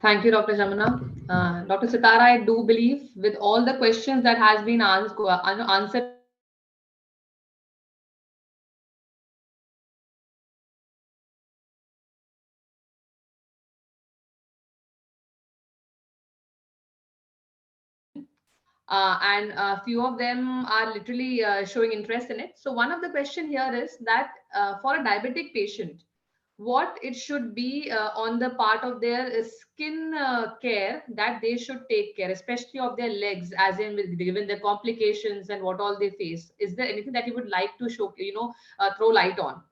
Speaker 4: Thank you, Dr. Jamuna. Dr. Sitara, I do believe with all the questions that has been answered and a few of them are literally showing interest in it. So one of the question here is that for a diabetic patient, what it should be on the part of their skin care that they should take care, especially of their legs, as in with, given the complications and what all they face. Is there anything that you would like to show, throw light on?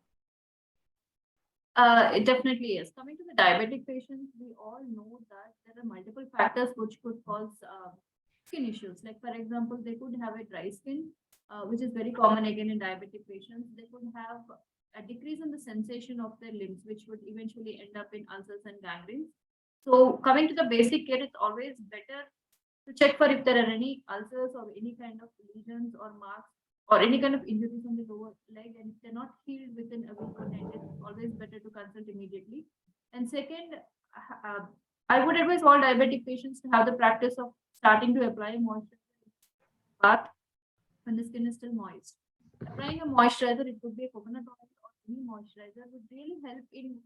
Speaker 3: It definitely is. Coming to the diabetic patients, we all know that there are multiple factors which could cause skin issues. Like, for example, they could have a dry skin, which is very common again in diabetic patients. They could have a decrease in the sensation of their limbs, which would eventually end up in ulcers and gangrenes. So, coming to the basic care, it's always better to check for if there are any ulcers or any kind of lesions or marks or any kind of injuries on the lower leg, and if they're not healed within a week or 10 days, it's always better to consult immediately. And second, I would advise all diabetic patients to have the practice of starting to apply moisturizer bath when the skin is still moist. Applying a moisturizer, it could be a coconut oil or any moisturizer, would really help in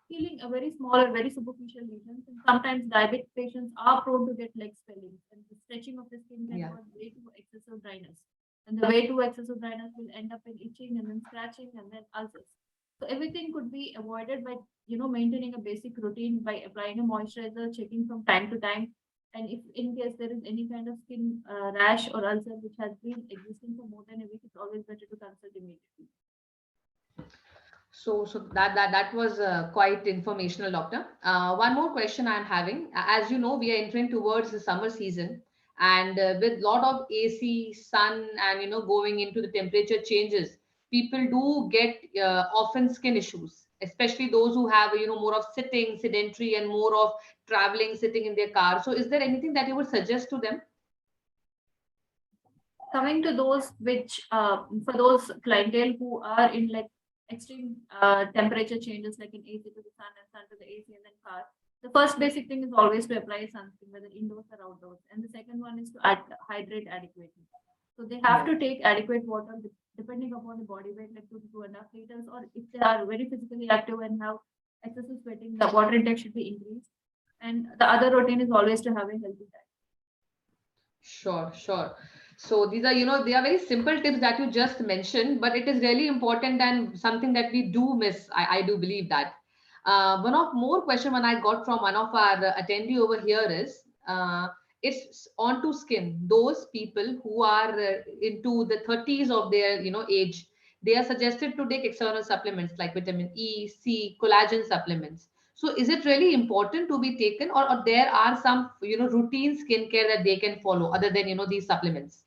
Speaker 3: healing a very small or very superficial lesions. And sometimes diabetic patients are prone to get leg swelling, and the stretching of the skin can cause way too excessive dryness. And the way too excessive dryness will end up in itching and then scratching and then ulcers. So everything could be avoided by maintaining a basic routine by applying a moisturizer, checking from time to time. And if in case there is any kind of skin rash or ulcer which has been existing for more than a week, it's always better to consult immediately.
Speaker 4: So that was quite informational, doctor. One more question I'm having. As you know, we are entering towards the summer season, and with lot of AC, sun, and going into the temperature changes, people do get often skin issues, especially those who have more of sitting, sedentary, and more of traveling, sitting in their car. So, is there anything that you would suggest to them?
Speaker 3: Coming to those which for those clientele who are in like extreme temperature changes, like in AC to the sun and sun to the AC and then car, the first basic thing is always to apply sunscreen, whether indoors or outdoors. And the second one is to hydrate adequately. So they have to take adequate water depending upon the body weight, like 2 to 2.5 liters, or if they are very physically active and have excessive sweating, the water intake should be increased. And the other routine is always to have a healthy diet.
Speaker 4: Sure. So these are, they are very simple tips that you just mentioned, but it is really important and something that we do miss. I do believe that. One of more question when I got from one of our attendee over here is, it's onto skin. Those people who are into the 30s of their, age, they are suggested to take external supplements like vitamin E, C, collagen supplements. So is it really important to be taken, or there are some, routine skincare that they can follow other than, these supplements?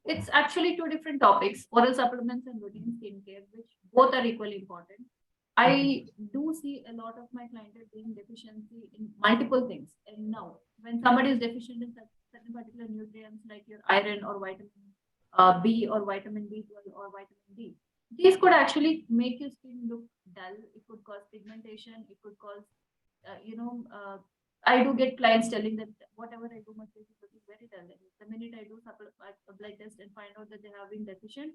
Speaker 3: It's actually two different topics, oral supplements and routine skincare, which both are equally important. I do see a lot of my clientele being deficiency in multiple things. And now, when somebody is deficient in certain particular nutrients like your iron or vitamin B or vitamin B12 or vitamin D, these could actually make your skin look dull. It could cause pigmentation. It could cause, I do get clients telling that whatever I do, my face is looking very dull. The minute I do a blood test and find out that they have been deficient,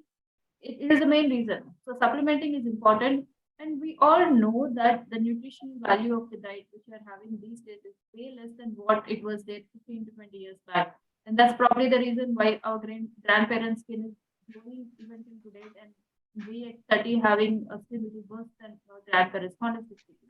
Speaker 3: it is the main reason. So supplementing is important. And we all know that the nutritional value of the diet which we are having these days is way less than what it was there 15 to 20 years back. And that's probably the reason why our grandparents' skin is growing even till today. And we at 30 having a skin which is worse than our grandparents, honestly speaking.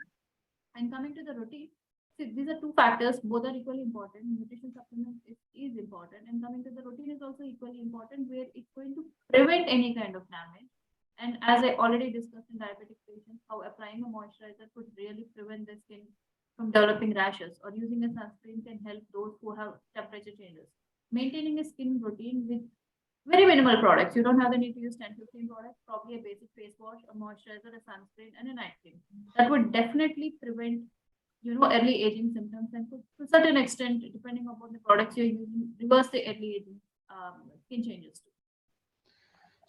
Speaker 3: And coming to the routine, see, these are two factors, both are equally important. Nutrition supplement is important, and coming to the routine is also equally important, where it's going to prevent any kind of damage. And as I already discussed in diabetic patients, how applying a moisturizer could really prevent the skin from developing rashes, or using a sunscreen can help those who have temperature changes. Maintaining a skin routine with very minimal products. You don't have the need to use 10-15 products, probably a basic face wash, a moisturizer, a sunscreen, and a night cream. That would definitely prevent early aging symptoms, and to a certain extent, depending upon the products you're using, reverse the early aging skin changes too.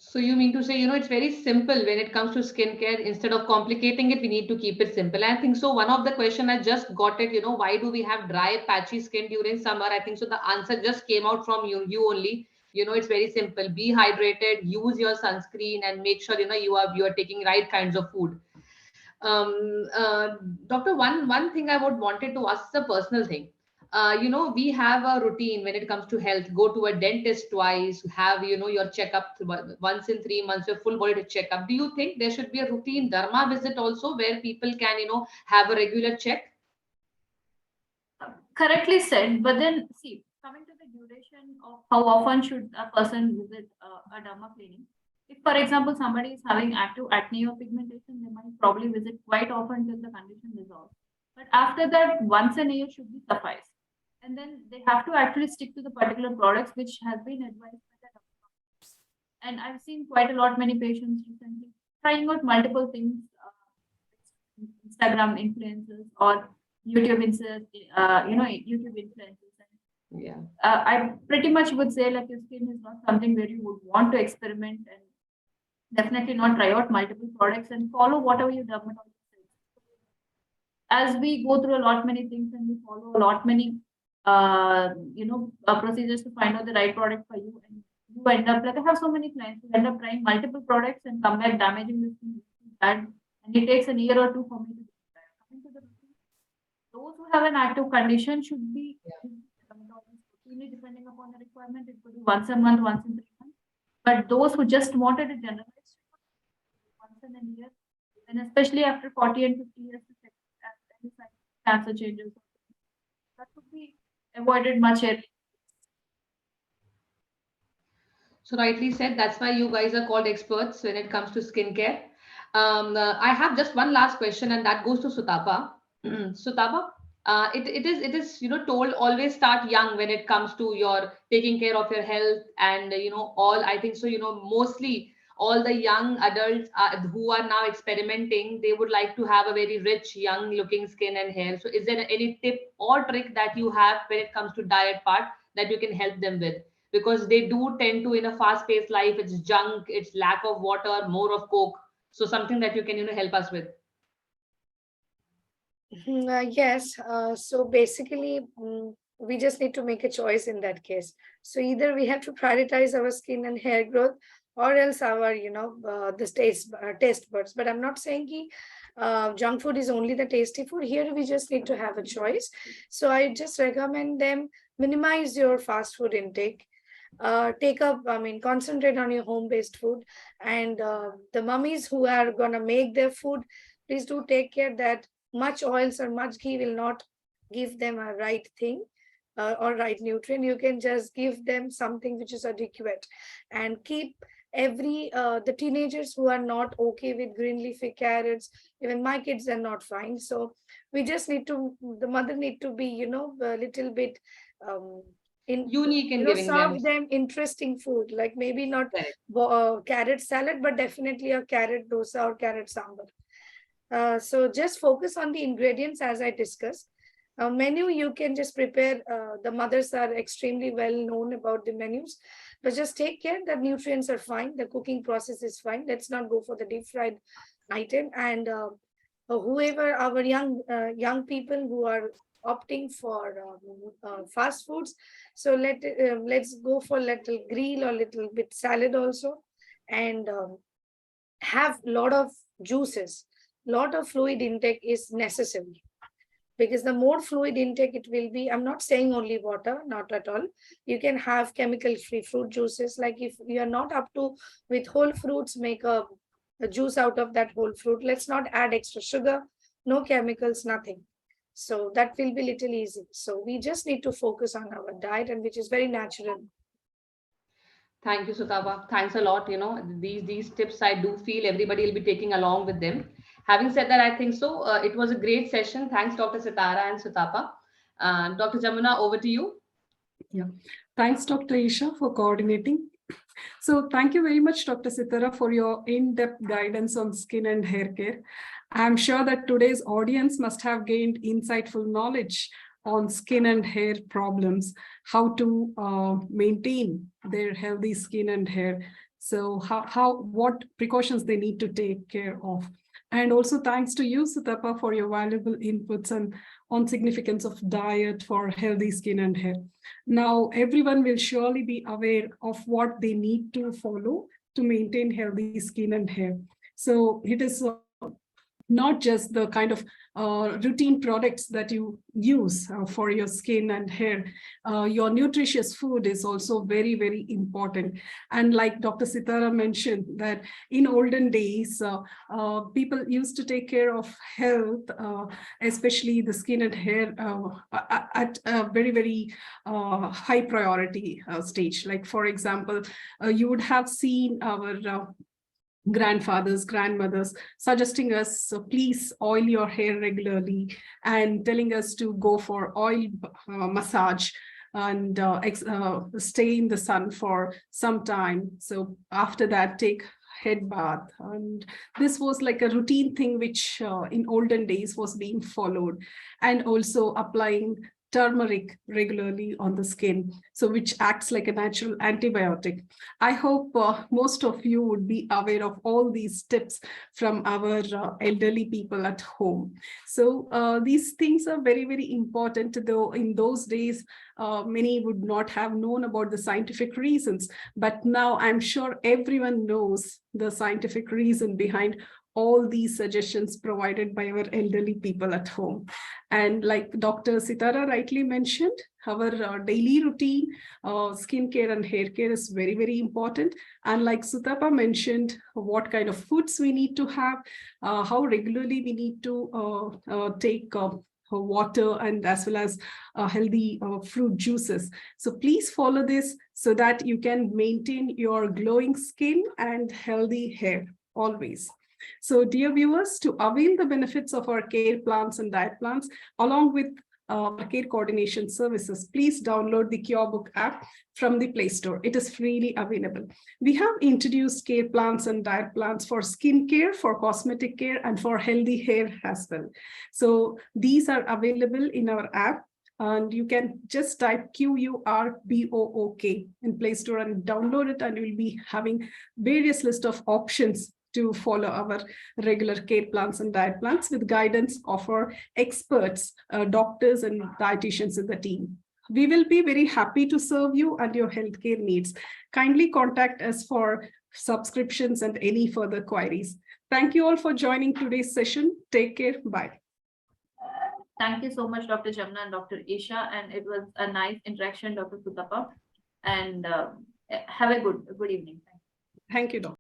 Speaker 4: So you mean to say, it's very simple when it comes to skincare. Instead of complicating it, we need to keep it simple. I think so. One of the question I just got it, why do we have dry, patchy skin during summer? I think so. The answer just came out from you only. It's very simple. Be hydrated, use your sunscreen, and make sure, you are taking right kinds of food. Doctor, one thing I wanted to ask is a personal thing. we have a routine when it comes to health. Go to a dentist twice, have, your checkup once in 3 months, your full body checkup. Do you think there should be a routine derma visit also where people can, have a regular check?
Speaker 3: Correctly said, but then see, coming to the duration of how often should a person visit a derma clinic. If, for example, somebody is having active acne or pigmentation, they might probably visit quite often till the condition resolves. But after that, once a year should be suffice. And then they have to actually stick to the particular products which has been advised by the doctor. And I've seen quite a lot many patients recently trying out multiple things, Instagram influencers or YouTube influencers.
Speaker 4: Yeah.
Speaker 3: I pretty much would say like your skin is not something where you would want to experiment, and definitely not try out multiple products and follow whatever your dermatologist says. As we go through a lot many things and we follow a lot many procedures to find out the right product for you, and you end up like, I have so many clients who end up trying multiple products and come back damaging the skin bad, and it takes a year or two for me to do that. Coming to the routine, those who have an active condition should be depending upon the requirement. It could be once a month, once in 3 months. But those who just wanted a generalized once in a year, and especially after 40 and 50 years, cancer changes, that could be avoided much earlier.
Speaker 4: So rightly said, that's why you guys are called experts when it comes to skincare. I have just one last question, and that goes to Sutapa. Sutapa, it is told always start young when it comes to your taking care of your health, and all, I think so, mostly all the young adults who are now experimenting, they would like to have a very rich young looking skin and hair. So is there any tip or trick that you have when it comes to diet part that you can help them with? Because they do tend to, in a fast paced life, it's junk, it's lack of water, more of coke. So something that you can help us with.
Speaker 2: Yes. So basically, we just need to make a choice in that case. So either we have to prioritize our skin and hair growth, or else our, the taste buds. But I'm not saying junk food is only the tasty food. Here we just need to have a choice. So I just recommend them minimize your fast food intake. Concentrate on your home-based food. And the mummies who are gonna make their food, please do take care that much oils or much ghee will not give them a right thing or right nutrient. You can just give them something which is adequate, and keep the teenagers who are not okay with green leafy carrots. Even my kids are not fine. So we just need to, the mother need to be, a little bit
Speaker 4: unique in giving
Speaker 2: serve them interesting food, like maybe not carrot salad, but definitely a carrot dosa or carrot sambar. So just focus on the ingredients as I discussed. Menu, you can just prepare. The mothers are extremely well known about the menus, but just take care that nutrients are fine. The cooking process is fine. Let's not go for the deep fried item. And whoever our young people who are opting for fast foods, so let's go for little grill or little bit salad also, and have lot of juices. Lot of fluid intake is necessary, because the more fluid intake it will be, I'm not saying only water, not at all. You can have chemical free fruit juices. Like if you are not up to with whole fruits, make a juice out of that whole fruit. Let's not add extra sugar, no chemicals, nothing. So that will be little easy. So we just need to focus on our diet, and which is very natural.
Speaker 4: Thank you, Sutapa. Thanks a lot. These tips, I do feel everybody will be taking along with them. Having said that, I think so. It was a great session. Thanks, Dr. Sitara and Sutapa. Dr. Jamuna, over to you.
Speaker 1: Yeah. Thanks, Dr. Isha, for coordinating. So thank you very much, Dr. Sitara, for your in-depth guidance on skin and hair care. I'm sure that today's audience must have gained insightful knowledge on skin and hair problems, how to maintain their healthy skin and hair. So what precautions they need to take care of. And also thanks to you, Sutapa, for your valuable inputs on significance of diet for healthy skin and hair. Now, everyone will surely be aware of what they need to follow to maintain healthy skin and hair. So it is not just the kind of routine products that you use for your skin and hair. Your nutritious food is also very, very important. And like Dr. Sitara mentioned, that in olden days, people used to take care of health, especially the skin and hair, at a very, very high priority stage. Like, for example, you would have seen our grandfathers, grandmothers suggesting us, so please oil your hair regularly, and telling us to go for oil massage and stay in the sun for some time. So after that, take head bath. And this was like a routine thing which in olden days was being followed. And also applying turmeric regularly on the skin, so which acts like a natural antibiotic. I hope most of you would be aware of all these tips from our elderly people at home. So these things are very, very important, though in those days, many would not have known about the scientific reasons. But now I'm sure everyone knows the scientific reason behind all these suggestions provided by our elderly people at home. And like Dr. Sitara rightly mentioned, our daily routine, skincare and hair care is very, very important. And like Sutapa mentioned, what kind of foods we need to have, how regularly we need to take water, and as well as healthy fruit juices. So please follow this so that you can maintain your glowing skin and healthy hair always. So dear viewers, to avail the benefits of our care plans and diet plans, along with care coordination services, please download the QurBook app from the Play Store. It is freely available. We have introduced care plans and diet plans for skin care, for cosmetic care, and for healthy hair as well. So these are available in our app. And you can just type QurBook in Play Store and download it, and you'll be having various list of options to follow our regular care plans and diet plans with guidance of our experts, doctors and dietitians in the team. We will be very happy to serve you and your healthcare needs. Kindly contact us for subscriptions and any further queries. Thank you all for joining today's session. Take care. Bye.
Speaker 3: Thank you so much, Dr. Jamuna and Dr. Isha. And it was a nice interaction, Dr. Sutapa. And have a good evening.
Speaker 1: Thank you, Doctor.